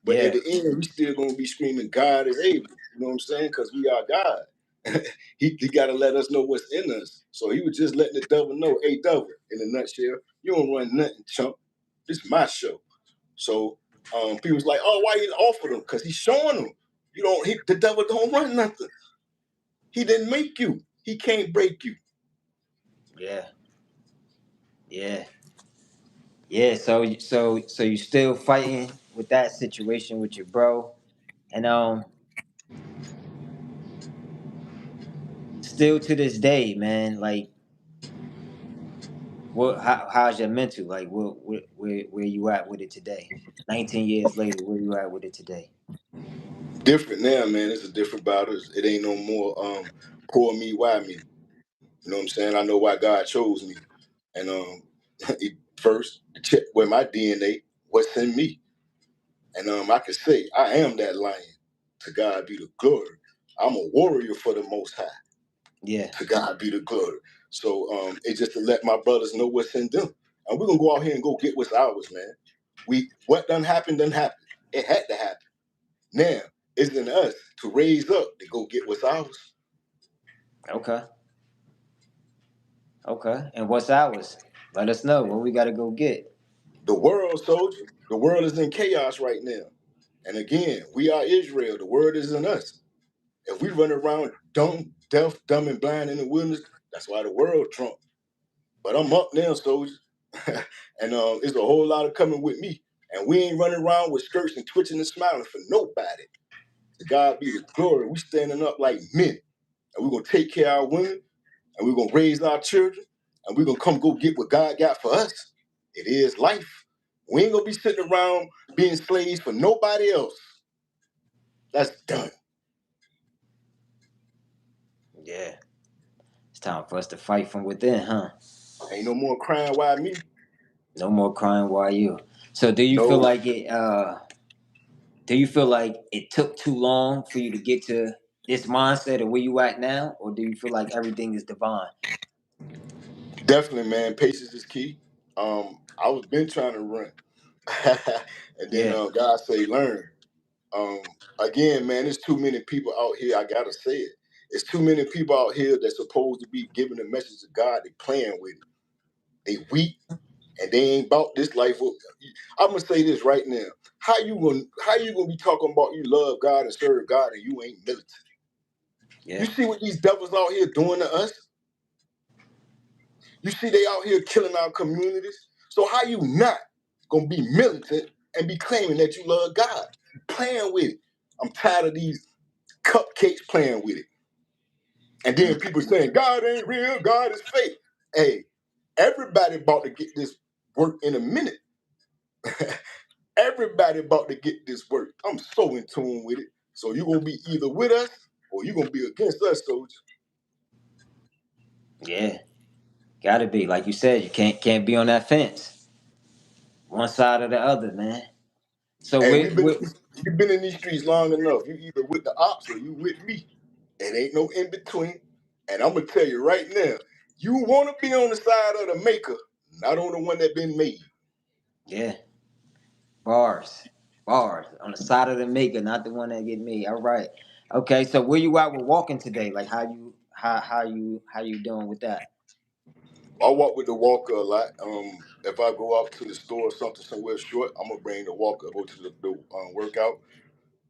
But at Yeah, the end, we still gonna be screaming, God is able. You know what I'm saying? Because we are God. he gotta let us know what's in us. So he was just letting the devil know, hey devil, in a nutshell, you don't run nothing, chump. This is my show. So people was like, oh, why you offered him? Because he's showing them. The devil don't run nothing. He didn't make you. He can't break you. yeah, yeah, yeah. So you still fighting with that situation with your bro, and still to this day, man. Like, how's your mental? Like, where you at with it today? 19 years later, where you at with it today? Different now, man. It's a different battle. It ain't no more poor me, why me. You know what I'm saying? I know why God chose me. And first, check where my DNA, what's in me. And I can say, I am that lion. To God be the glory. I'm a warrior for the Most High. Yeah. To God be the glory. So it's just to let my brothers know what's in them. And we're going to go out here and go get what's ours, man. What done happened, done happened. It had to happen. Now, it's in us to raise up to go get what's ours. Okay. Okay. And what's ours? Let us know what we got to go get. The world, soldier, the world is in chaos right now. And again, we are Israel. The word is in us. If we run around dumb, deaf, dumb, and blind in the wilderness, that's why the world drunk. But I'm up now, soldier. And it's a whole lot of coming with me. And we ain't running around with skirts and twitching and smiling for nobody. To God be the glory. We standing up like men. And we're going to take care of our women. And we're going to raise our children. And we're going to come go get what God got for us. It is life. We ain't going to be sitting around being slaves for nobody else. That's done. Yeah. It's time for us to fight from within, huh? Ain't no more crying, why me? No more crying while you. So do you feel No, like it? Do you feel like it took too long for you to get to this mindset of where you at now, or do you feel like everything is divine? definitely, man. Patience is key. I was been trying to run. And then Yeah. God say, learn. Um, Again, man, there's too many people out here. I gotta say it. It's too many people out here that's supposed to be giving the message of God. They playing with it. They weak and they ain't about this life. I'm gonna say this right now. How you gonna be talking about you love God and serve God and you ain't militant? You Yeah. see what these devils out here doing to us? You see they out here killing our communities. So how you not gonna be militant and be claiming that you love God? You playing with it. I'm tired of these cupcakes playing with it. And then people saying God ain't real, God is fake. Hey, everybody about to get this work in a minute. Everybody about to get this work. I'm so in tune with it. So you're gonna be either with us or you're gonna be against us, soldier. Yeah. Gotta be. Like you said, you can't be on that fence. One side or the other, man. So Hey, with you've been in these streets long enough. You either with the ops or you with me. It ain't no in between. And I'm gonna tell you right now, you wanna be on the side of the maker, not on the one that been made. yeah, bars. Bars. On the side of the maker, not the one that get me. All right. Okay, so where you at with walking today? Like how you doing with that? I walk with the walker a lot. If I go out to the store or something somewhere short, I'm gonna bring the walker. Go to the workout.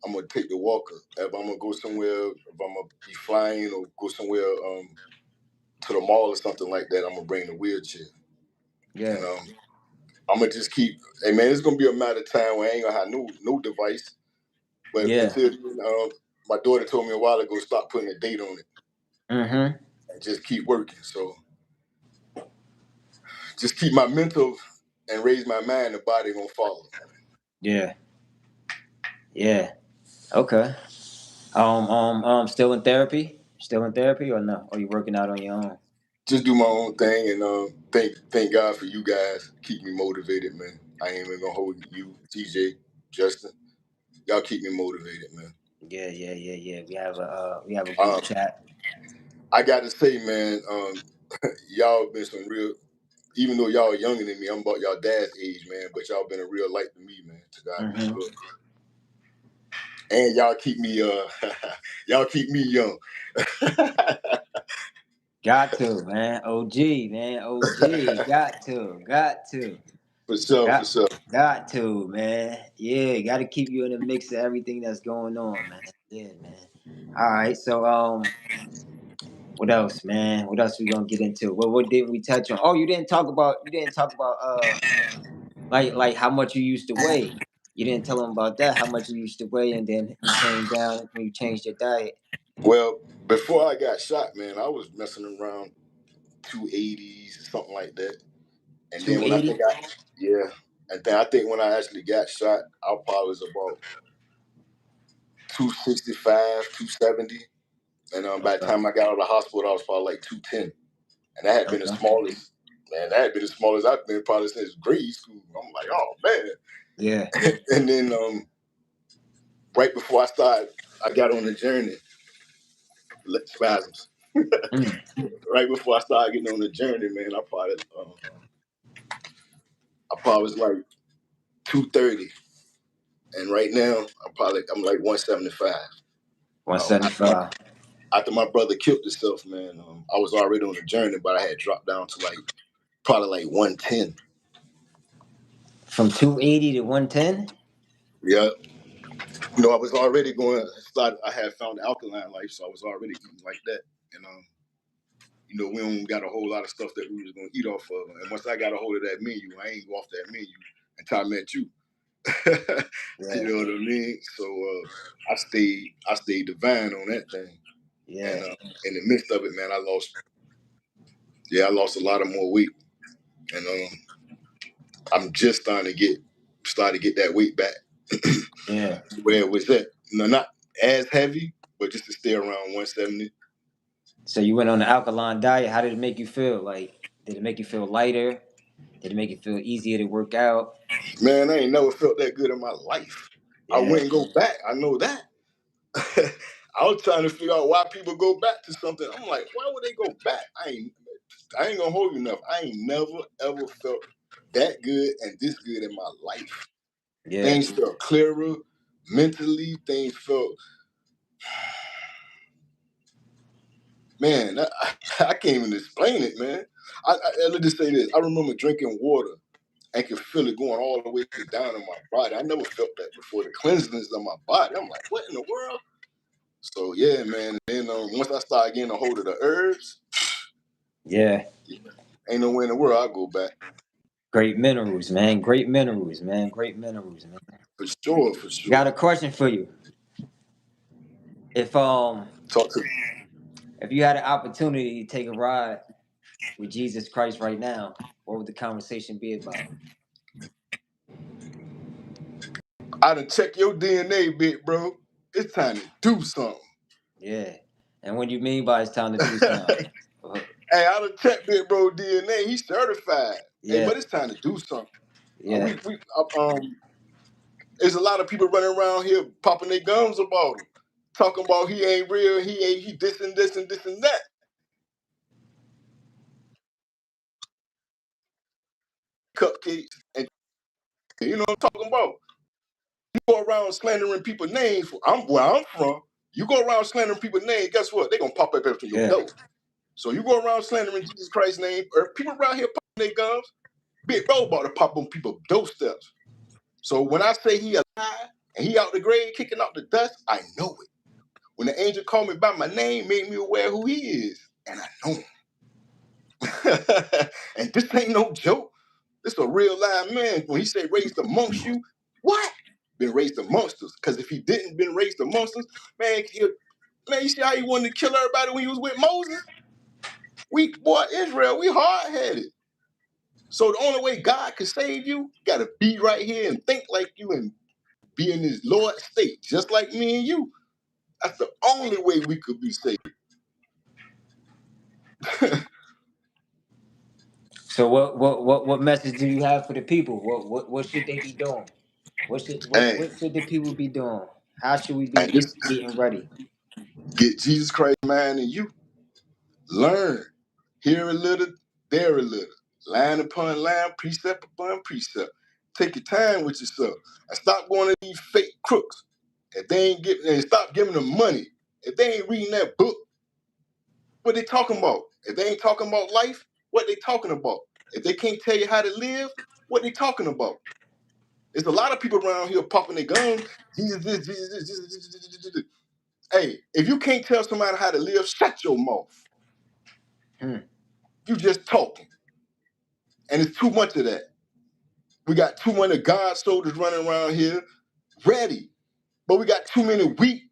I'm gonna take the walker. If I'm gonna go somewhere, if I'm gonna be flying or go somewhere to the mall or something like that, I'm gonna bring the wheelchair. Yeah. And I'm gonna just keep. Hey man, it's gonna be a matter of time where I ain't gonna have no device. But Yeah. until my daughter told me a while ago, stop putting a date on it Mm-hmm. and just keep working. So just keep my mental and raise my mind. The body gonna follow. Yeah. Yeah. Okay. Still in therapy? Still in therapy or no? Or you working out on your own? Just do my own thing and thank God for you guys. Keep me motivated, man. I ain't even gonna hold you, TJ, Justin. Y'all keep me motivated, man. Yeah, yeah, yeah, yeah. We have a group Um, chat. I gotta say, man, y'all been some real. Even though y'all are younger than me, I'm about y'all dad's age, man. But y'all been a real light to me, man. To God be the Mm-hmm. glory. And y'all keep me y'all keep me young. Got to, man. OG, man. OG. Got to. For sure, for Got sure. got to, man. Yeah, got to keep you in the mix of everything that's going on, man. Yeah, man. All right, so what else, man? What else we gonna get into? What didn't we touch on? Oh, you didn't talk about like how much you used to weigh. You didn't tell them about that, how much you used to weigh, and then you came down when you changed your diet. Well, before I got shot, man, I was messing around 280s, something like that. And then when I think 280. yeah, and then I think when I actually got shot, I probably was about 265, 270. And by the Okay. time I got out of the hospital, I was probably like 210. And that had been the Okay. smallest, man, that had been the smallest I've been probably since grade school. I'm like, oh Yeah. man. And then right before I got on the journey, spasms. Mm. Right before I started getting on the journey, man, I probably was like 230. And right now, I'm like 175. Um, after, my, 175. after my brother killed himself, man, I was already on the journey, but I had dropped down to like probably like 110. From 280 to 110. Yeah, I was already going. I had found the alkaline life, so I was already eating like that. And we don't got a whole lot of stuff that we was gonna eat off of. And once I got a hold of that menu, I ain't go off that menu until I met you. You Yeah. know what I mean? So I stayed divine on that thing. And Yeah. in the midst of it, man, I lost a lot of more weight. And I'm just starting to get that weight back Yeah. where it was at. Not as heavy, but just to stay around 170. So you went on the alkaline diet. How did it make you feel? Like, did it make you feel lighter? Did it make it feel easier to work out? Man, I ain't never felt that good in my life. I Yeah. wouldn't go back. I know that. I was trying to figure out why people go back to something. I'm like, why would they go back? I ain't gonna hold you enough. I ain't never ever felt that good and this good in my life. Yeah. Things felt clearer mentally. Things felt, man, I can't even explain it, man. Let me just say this. I remember drinking water and could feel it going all the way down in my body. I never felt that before. The cleanliness of my body. I'm like, what in the world? So yeah, man. And then once I started getting a hold of the herbs, Yeah. ain't nowhere in the world I go back. Great minerals, man. Great minerals, man. Great minerals, man. For sure, for Got sure. a question for you. If Talk to if you had an opportunity to take a ride with Jesus Christ right now, what would the conversation be about? I done check your DNA, big bro. It's time to do something. Yeah. And what do you mean by it's time to do something? Hey, I done checked big bro DNA. He's certified. Hey, Yeah. but it's time to do something. Yeah. We there's a lot of people running around here popping their gums about him, talking about he ain't real, he this and this and this and that. Cupcakes and you know what I'm talking about. You go around slandering people's names. I'm where I'm from. You go around slandering people's names. Guess what? They gonna pop up after your Yeah. door. So you go around slandering Jesus Christ's name, or people around here popping their guns. Big bro about to pop on people's doorsteps. So when I say he alive and he out the grave kicking out the dust, I know it. When the angel called me by my name, made me aware who he is, and I know him. And this ain't no joke. This a real live man. When he say raised amongst you, what? Been raised amongst us. Because if he didn't been raised amongst us, man, you see how he wanted to kill everybody when he was with Moses? Boy, Israel, we hard-headed. So the only way God can save you, got to be right here and think like you and be in this Lord state, just like me and you. That's the only way we could be saved. So what message do you have for the people? What should they be doing? And, What should the people be doing? How should we and be this getting ready? get Jesus Christ mind in you. Learn. Here a little, there a little. Line upon line, precept upon precept. Take your time with yourself. And stop going to these fake crooks. If they ain't getting, and stop giving them money. If they ain't reading that book, what they talking about? If they ain't talking about life, what they talking about? If they can't tell you how to live, what they talking about? There's a lot of people around here popping their guns. Jesus this, Jesus this, Jesus. Hey, if you can't tell somebody how to live, shut your mouth. You just talking. And it's too much of that. We got too many God soldiers running around here ready. But we got too many weak,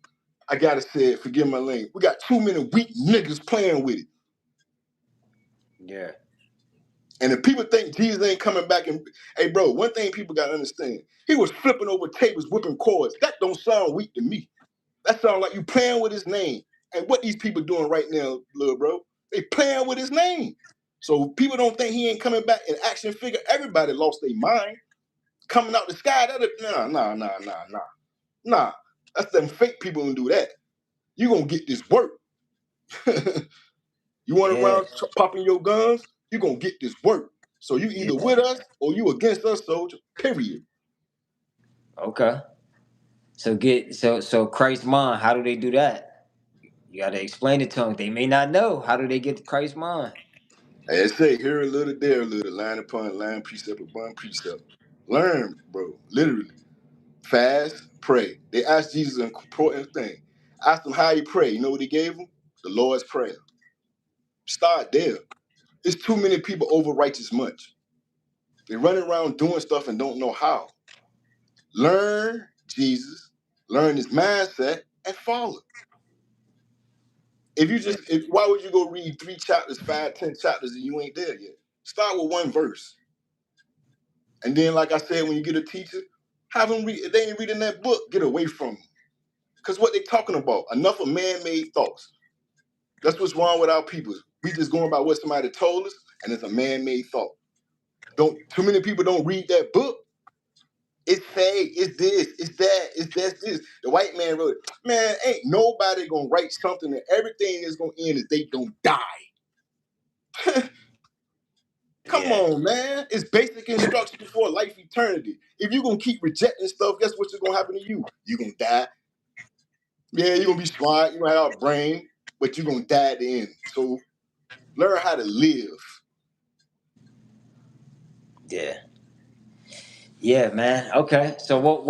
I gotta say it, forgive my language. We got too many weak niggas playing with it. Yeah. And if people think Jesus ain't coming back and, hey bro, one thing people gotta understand, he was flipping over tables, whipping cords. That don't sound weak to me. That sounds like you playing with his name. And what these people doing right now, little bro, they playing with his name. So people don't think he ain't coming back in action figure. Everybody lost their mind. Coming out the sky, nah. That's them fake people who do that. You gonna get this work. You want Yeah. around popping your guns, you gonna get this work. So you either Yeah. with us or you against us, soldier. Period. Okay. So Christ's mind, how do they do that? You gotta explain it to them. They may not know. How do they get to Christ's mind? As I say, here a little, there a little, line upon line, precept upon precept. Learn, bro. Literally. Fast, pray. They asked Jesus an important thing. Asked him how he prayed. You know what he gave him? The Lord's Prayer. Start there. There's too many people over righteous much. They running around doing stuff and don't know how. Learn Jesus, learn his mindset, and follow. Yeah. Why would you go read 3 chapters, 5, 10 chapters, and you ain't there yet? Start with one verse. And then, like I said, when you get a teacher, have them read. If they ain't reading that book, get away from them. Because what they talking about, enough of man-made thoughts. That's what's wrong with our people. We just going by what somebody told us, and it's a man-made thought. Too many people don't read that book. It's fake, it's this, it's that, it's this. The white man wrote it. Man, ain't nobody gonna write something that everything is gonna end is they don't die. Come Yeah. on, man. It's basic instruction for life eternity. If you're gonna keep rejecting stuff, guess what's gonna happen to you? You're gonna die. Yeah, you're gonna be smart, you're gonna have a brain, but you're gonna die at the end. So learn how to live. Yeah. Yeah, man. Okay. So what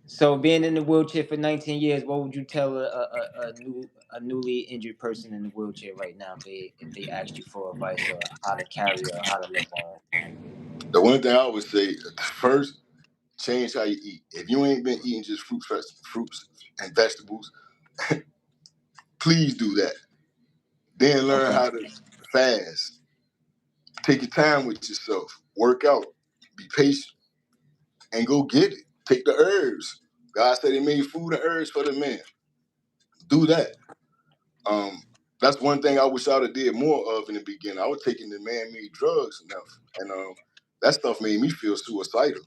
so being in the wheelchair for 19 years, what would you tell a newly injured person in the wheelchair right now if they asked you for advice or how to carry or how to live on? The one thing I would say, first, change how you eat. If you ain't been eating just fruits and vegetables, please do that. Then learn Okay. how to fast. Take your time with yourself. Work out. Be patient. And go get it. Take the herbs. God said he made food and herbs for the man. Do that. Um, that's one thing I wish I would have did more of in the beginning. I was taking the man-made drugs enough. And that stuff made me feel suicidal.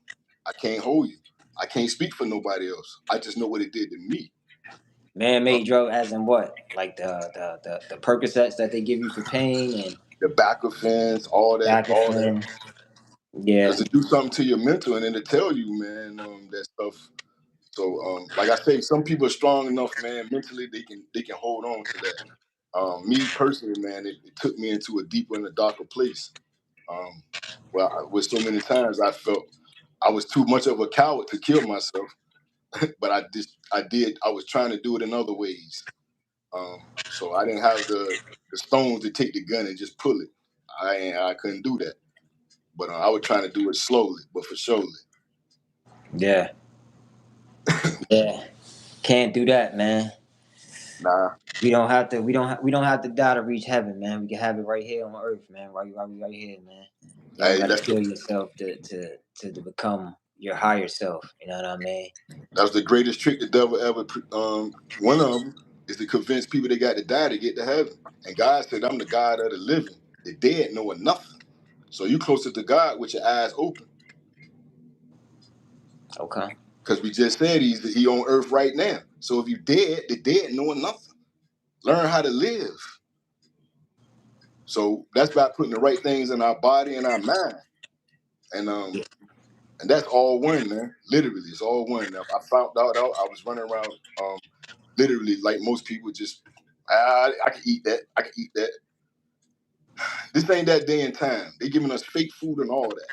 I can't hold you. I can't speak for nobody else. I just know what it did to me. Man-made drug as in what? Like the Percocets that they give you for pain and The back offense, all that. Baclofen. Because Yeah. to do something to your mental and then to tell you, man, that stuff. So, like I say, some people are strong enough, man, mentally they can hold on to that. Me personally, man, it took me into a deeper and a darker place. Um, with so many times I felt I was too much of a coward to kill myself, but I was trying to do it in other ways. So I didn't have the stones to take the gun and just pull it. I couldn't do that. But I was trying to do it slowly, but for surely. Yeah. Yeah. Can't do that, man. Nah, We don't have to. We don't have to die to reach heaven, man. We can have it right here on earth, man. Right here, man. You don't hey, got to kill yourself to become your higher self. You know what I mean? that was the greatest trick the devil ever. One of them is to convince people they got to die to get to heaven. And God said, "I'm the God of the living. The dead knowing nothing." So you closer to God with your eyes open, Okay. because we just said he on earth right now. So if you dead, the dead knowing nothing. Learn how to live. So that's about putting the right things in our body and our mind. And and that's all one, man. Literally, it's all one. Now, I found out I was running around literally like most people, just I can eat that. I can eat that. This ain't that day and time. They giving us fake food and all that.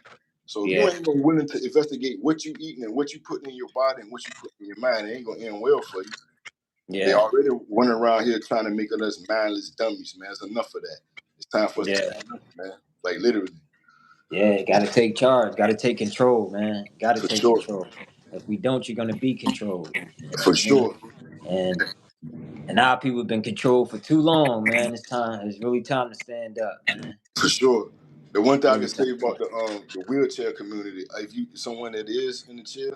So if you Yeah. ain't gonna willing to investigate what you eating and what you putting in your body and what you putting in your mind, it ain't gonna end well for you. They Yeah. already running around here trying to make us mindless dummies, man. It's enough of that. It's time for us to Yeah. stand up, man. Like literally, Yeah. Got to take charge. Got to take control, man. Got to for take sure, control. If we don't, you're gonna be controlled. You know for what I mean? sure, And our people have been controlled for too long, man. It's time. It's really time to stand up, man. for sure. The one thing I can Really time. say about the wheelchair community, if you someone that is in the chair,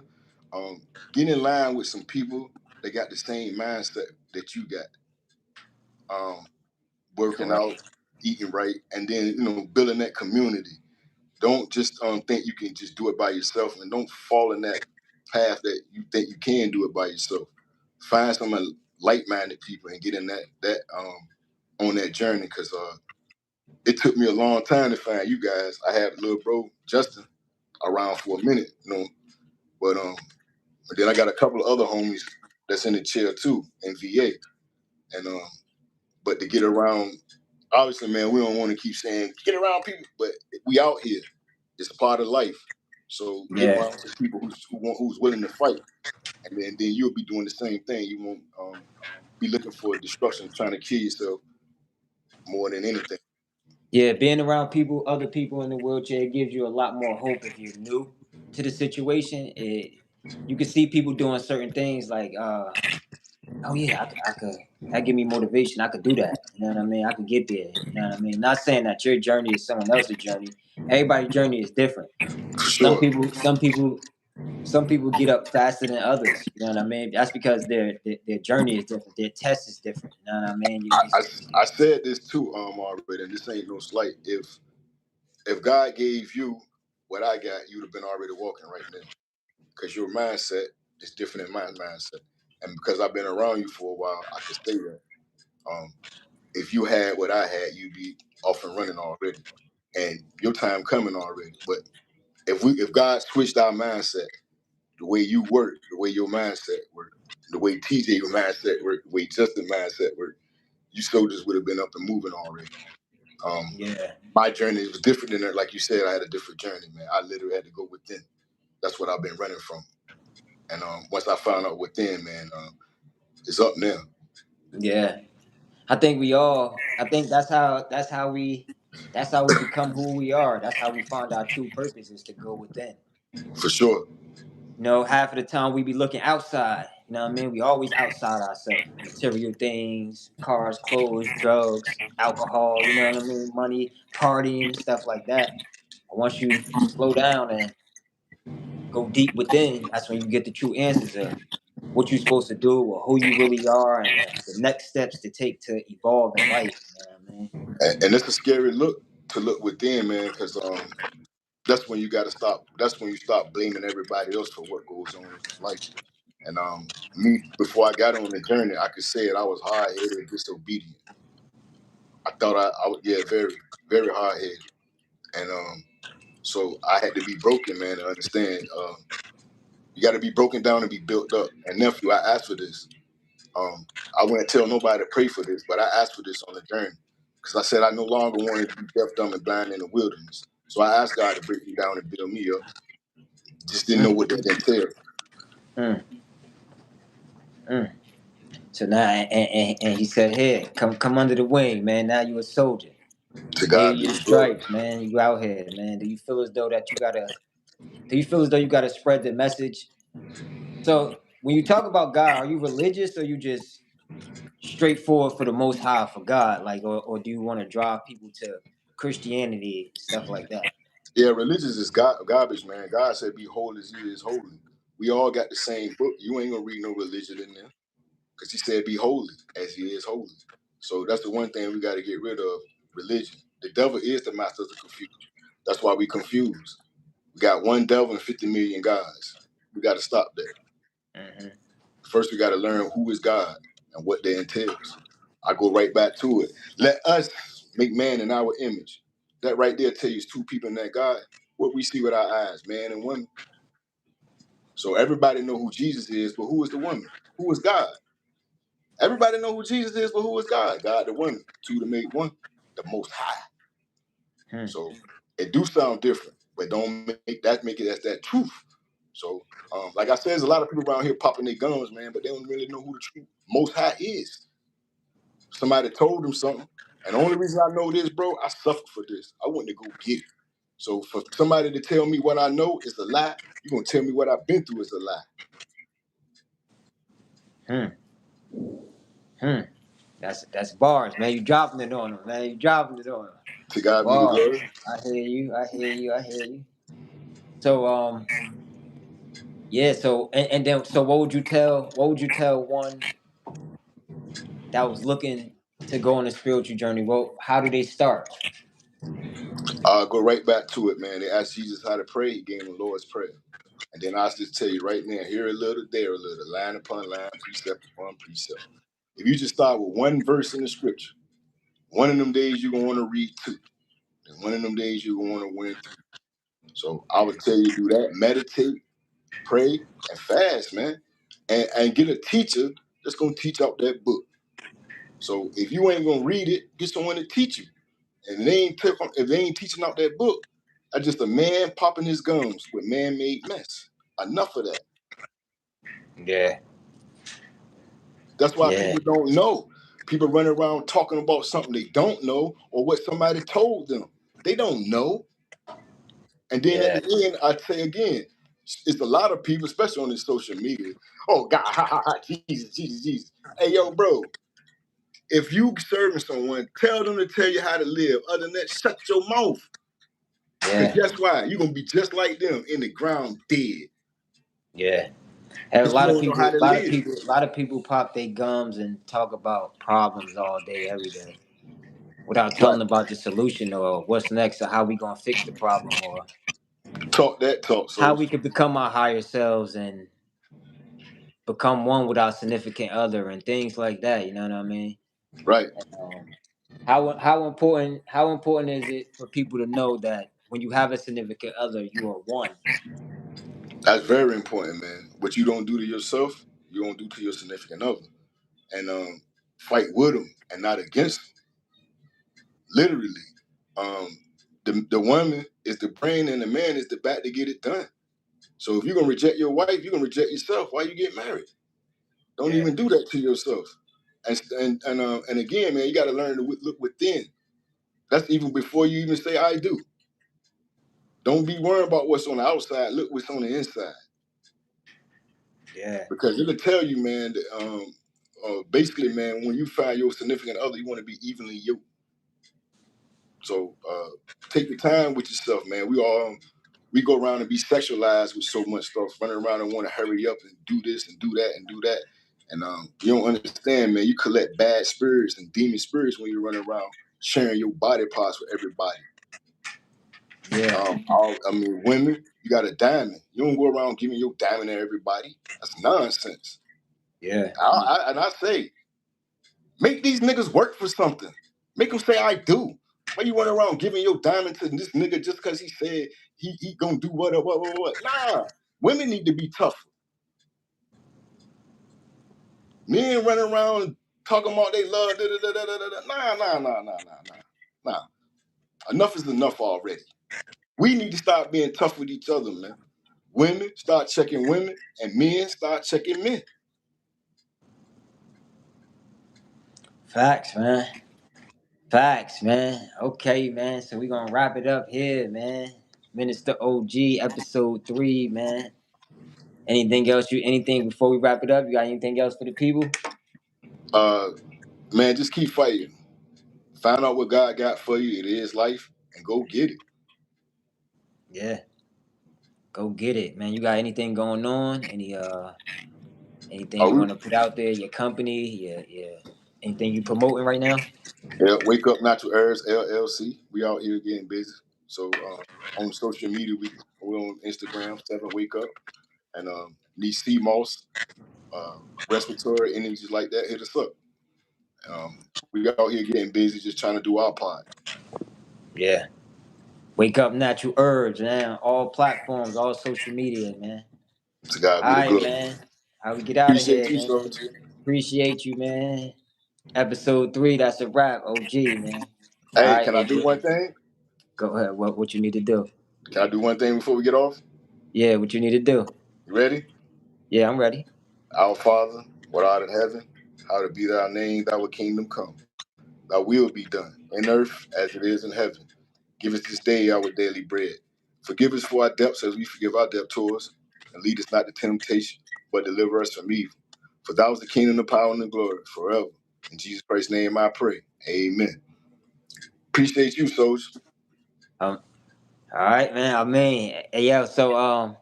um, get in line with some people that got the same mindset that you got. Working Correct. out, eating right, and then building that community. Don't just think you can just do it by yourself, and don't fall in that path that you think you can do it by yourself. Find some like-minded people and get in that on that journey. Because it took me a long time to find you guys. I had little bro Justin around for a minute, but then I got a couple of other homies that's in the chair too in VA, and but to get around, obviously, man, we don't want to keep saying get around people, but we out here. It's a part of life. So get Yeah. around some people who's willing to fight, and then you'll be doing the same thing. You won't be looking for destruction, trying to kill yourself more than anything. Yeah, being around people, other people in the wheelchair, it gives you a lot more hope if you're new to the situation. You can see people doing certain things like, oh yeah, I could, that give me motivation. I could do that. You know what I mean? I could get there. You know what I mean? Not saying that your journey is someone else's journey. Everybody's journey is different. For Some sure. people, some people get up faster than others. You know what I mean? That's because their journey is different. Their test is different. You know what I mean? I, I said this too already, and this ain't no slight. If God gave you what I got, you'd have been already walking right now. Because your mindset is different than my mindset. And because I've been around you for a while, I can say that. Um, if you had what I had, you'd be off and running already, and your time coming already. But if God switched our mindset, the way you work, the way your mindset work, the way TJ your mindset work, the way Justin mindset work, you soldiers would have been up and moving already. Um, yeah, my journey was different than that. Like you said, I had a different journey, man. I literally had to go within. That's what I've been running from. And once I found out within, man, it's up now. yeah. I think we all. I think that's how we become who we are. That's how we find our true purpose is to go within. For sure. You know, half of the time we be looking outside. You know what I mean? We always outside ourselves. Material things, cars, clothes, drugs, alcohol, you know what I mean? Money, partying, stuff like that. But once you slow down and go deep within, that's when you get the true answers of what you're supposed to do or who you really are and the next steps to take to evolve in life. You know what I mean? And it's a scary look to look within, man, because that's when you got to stop. That's when you stop blaming everybody else for what goes on in life. And me, before I got on the journey, I could say it. I was hard headed, disobedient. I thought I was, yeah, very, very hard headed. And so I had to be broken, man, to understand. You got to be broken down and be built up. And nephew, I asked for this. I wouldn't tell nobody to pray for this, but I asked for this on the journey because I said I no longer wanted to be deaf, dumb, and blind in the wilderness. So I asked God to break me down and build me up. Just didn't know Mm, what that entailed. mm, mm. So now, and he said, "Here, come under the wing, man. Now you a soldier. To Here God be your the glory. stripes, man. You out here, man. Do you feel as though that you gotta? Do you feel as though you gotta spread the message? So when you talk about God, are you religious or you just straightforward for the Most High for God, like, or do you want to drive people to Christianity, stuff like that? Yeah, religious is garbage, man. God said, "Be holy as He is holy." We all got the same book. You ain't gonna read no religion in there because He said, "Be holy as He is holy." So that's the one thing we got to get rid of: religion. The devil is the master of the confusion. That's why we confused. We got one devil and 50 million gods. We got to stop that. Hmm. First, we got to learn who is God and what that entails. I go right back to it. Let us make man in our image. That right there tells you it's two people in that God. What we see with our eyes, man and woman. So everybody know who Jesus is, but who is the woman? Who is God? Everybody know who Jesus is, but who is God? God the woman. Two to make one. The Most High. Hmm. So it do sound different, but don't make it as that truth. So, like I said, there's a lot of people around here popping their guns, man, but they don't really know who the true Most High is. Somebody told them something, and the only reason I know this, bro, I suffered for this. I went to go get it. So for somebody to tell me what I know is a lie, you're gonna tell me what I've been through is a lie. Hmm. Hmm. That's bars, man. You dropping it on them, man. You dropping it on them. To God be the Bars. glory. I hear you. I hear you. I hear you. So yeah. So and then so what would you tell one that was looking to go on a spiritual journey? Well, how do they start? Go right back to it, man. They asked Jesus how to pray. He gave them the Lord's Prayer. And then I just tell you right now, here a little, there a little, line upon line, precept upon precept. If you just start with one verse in the scripture, one of them days you're gonna want to read two, and one of them days you're gonna want to win three. So I would tell you to do that, meditate, pray, and fast, man. And get a teacher that's gonna teach out that book. So if you ain't gonna read it, get someone to teach you. And if they ain't teaching out that book, that's just a man popping his gums with man-made mess. Enough of that. Yeah. That's why Yeah. people don't know. People run around talking about something they don't know or what somebody told them. They don't know. And then at Yeah. the end, I say again, it's a lot of people, especially on this social media. Oh God, ha ha ha, Jesus, Jesus, Jesus. Hey yo, bro, if you serving someone, tell them to tell you how to live. Other than that, shut your mouth. Because Yeah. guess why? You're gonna be just like them in the ground dead. Yeah. And Because you don't know how to live. a lot of people pop their gums and talk about problems all day, every day, without Right. telling about the solution or what's next or how we gonna fix the problem or Talk that talk. how So we could become our higher selves and become one with our significant other and things like that. You know what I mean? right. Um, how important is it for people to know that when you have a significant other, you are one? That's very important, man. What you don't do to yourself, you don't do to your significant other. And fight with them and not against them. Literally. Um, the woman is the brain and the man is the back to get it done. So if you're gonna reject your wife, you're gonna reject yourself. Why you get married? Don't Yeah. even do that to yourself. And again, man, you got to learn to look within. That's even before you even say I do. Don't be worried about what's on the outside. Look what's on the inside, Yeah. because it'll tell you, man. That, basically, man, when you find your significant other, you want to be evenly yoked. So take the time with yourself, man. We go around and be sexualized with so much stuff, running around and want to hurry up and do this and do that and do that. And you don't understand, man. You collect bad spirits and demon spirits when you run around sharing your body parts with everybody. Yeah. I mean, women, you got a diamond. You don't go around giving your diamond to everybody. That's nonsense. Yeah. And I say, make these niggas work for something. Make them say I do. Why you run around giving your diamond to this nigga just because he said he gonna do what? Nah, women need to be tougher. Men running around talking about they love. Da, da, da, da, da, da. Nah. Enough is enough already. We need to start being tough with each other, man. Women start checking women, and men start checking men. Facts, man. Facts, man. Okay, man. So we gonna wrap it up here, man. Minister OG, episode 3, man. Anything else? Anything before we wrap it up? You got anything else for the people? Uh, man, just keep fighting. Find out what God got for you. It is life, and go get it. Yeah, go get it, man. You got anything going on? Anything Are you we? want to put out there? Your company, yeah. Anything you promoting right now? Yeah, Wake Up Natural Herbs LLC. We out here getting busy. So on social media, we're on Instagram, 7 Wake Up, and need sea moss, respiratory, anything like that. Hit us up. We out here getting busy, just trying to do our part. Yeah. Wake up, natural herbs, man. All platforms, all social media, man. To God All be the right, glory. man. How we get out of Appreciate here, you, man? Soldier. Appreciate you, man. Episode 3, that's a wrap. OG, man. All Hey, right, can I do one AJ. thing? Go ahead. What you need to do? Can I do one thing before we get off? Yeah, what you need to do? You ready? Yeah, I'm ready. Our Father, what art in heaven, hallowed be thy name, thy kingdom come. Thy will be done, in earth as it is in heaven. Give us this day our daily bread. Forgive us for our debts as we forgive our debtors. And lead us not to temptation, but deliver us from evil. For thou is the kingdom, the power, and the glory forever. In Jesus Christ's name I pray. Amen. Appreciate you, Soldier. All right, man. I mean, hey, yeah. So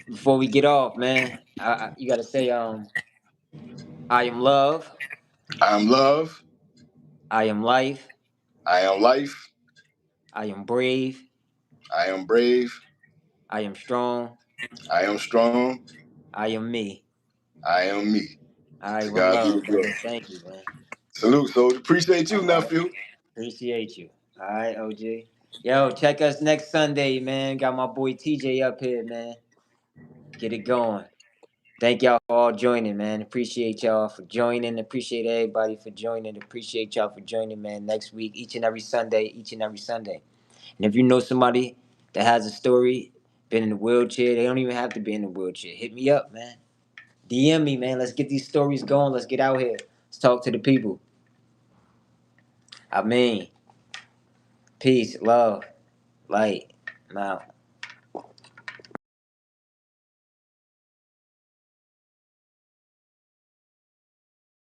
before we get off, man, you gotta say I am love. I am love. I am life. I am life. I am brave. I am brave. I am strong. I am strong. I am me. I am me. All right, To one God be the love, glory. man. Thank you, man. Salute, Soldier. Appreciate you, All right. nephew. Appreciate you. All right, OG. Yo, check us next Sunday, man. Got my boy TJ up here, man. Get it going. Thank y'all for all joining, man. Appreciate y'all for joining. Appreciate everybody for joining. Appreciate y'all for joining, man. Next week, each and every Sunday, each and every Sunday. And if you know somebody that has a story, been in a wheelchair, they don't even have to be in a wheelchair. Hit me up, man. DM me, man. Let's get these stories going. Let's get out here. Let's talk to the people. I mean, peace, love, light. I'm out.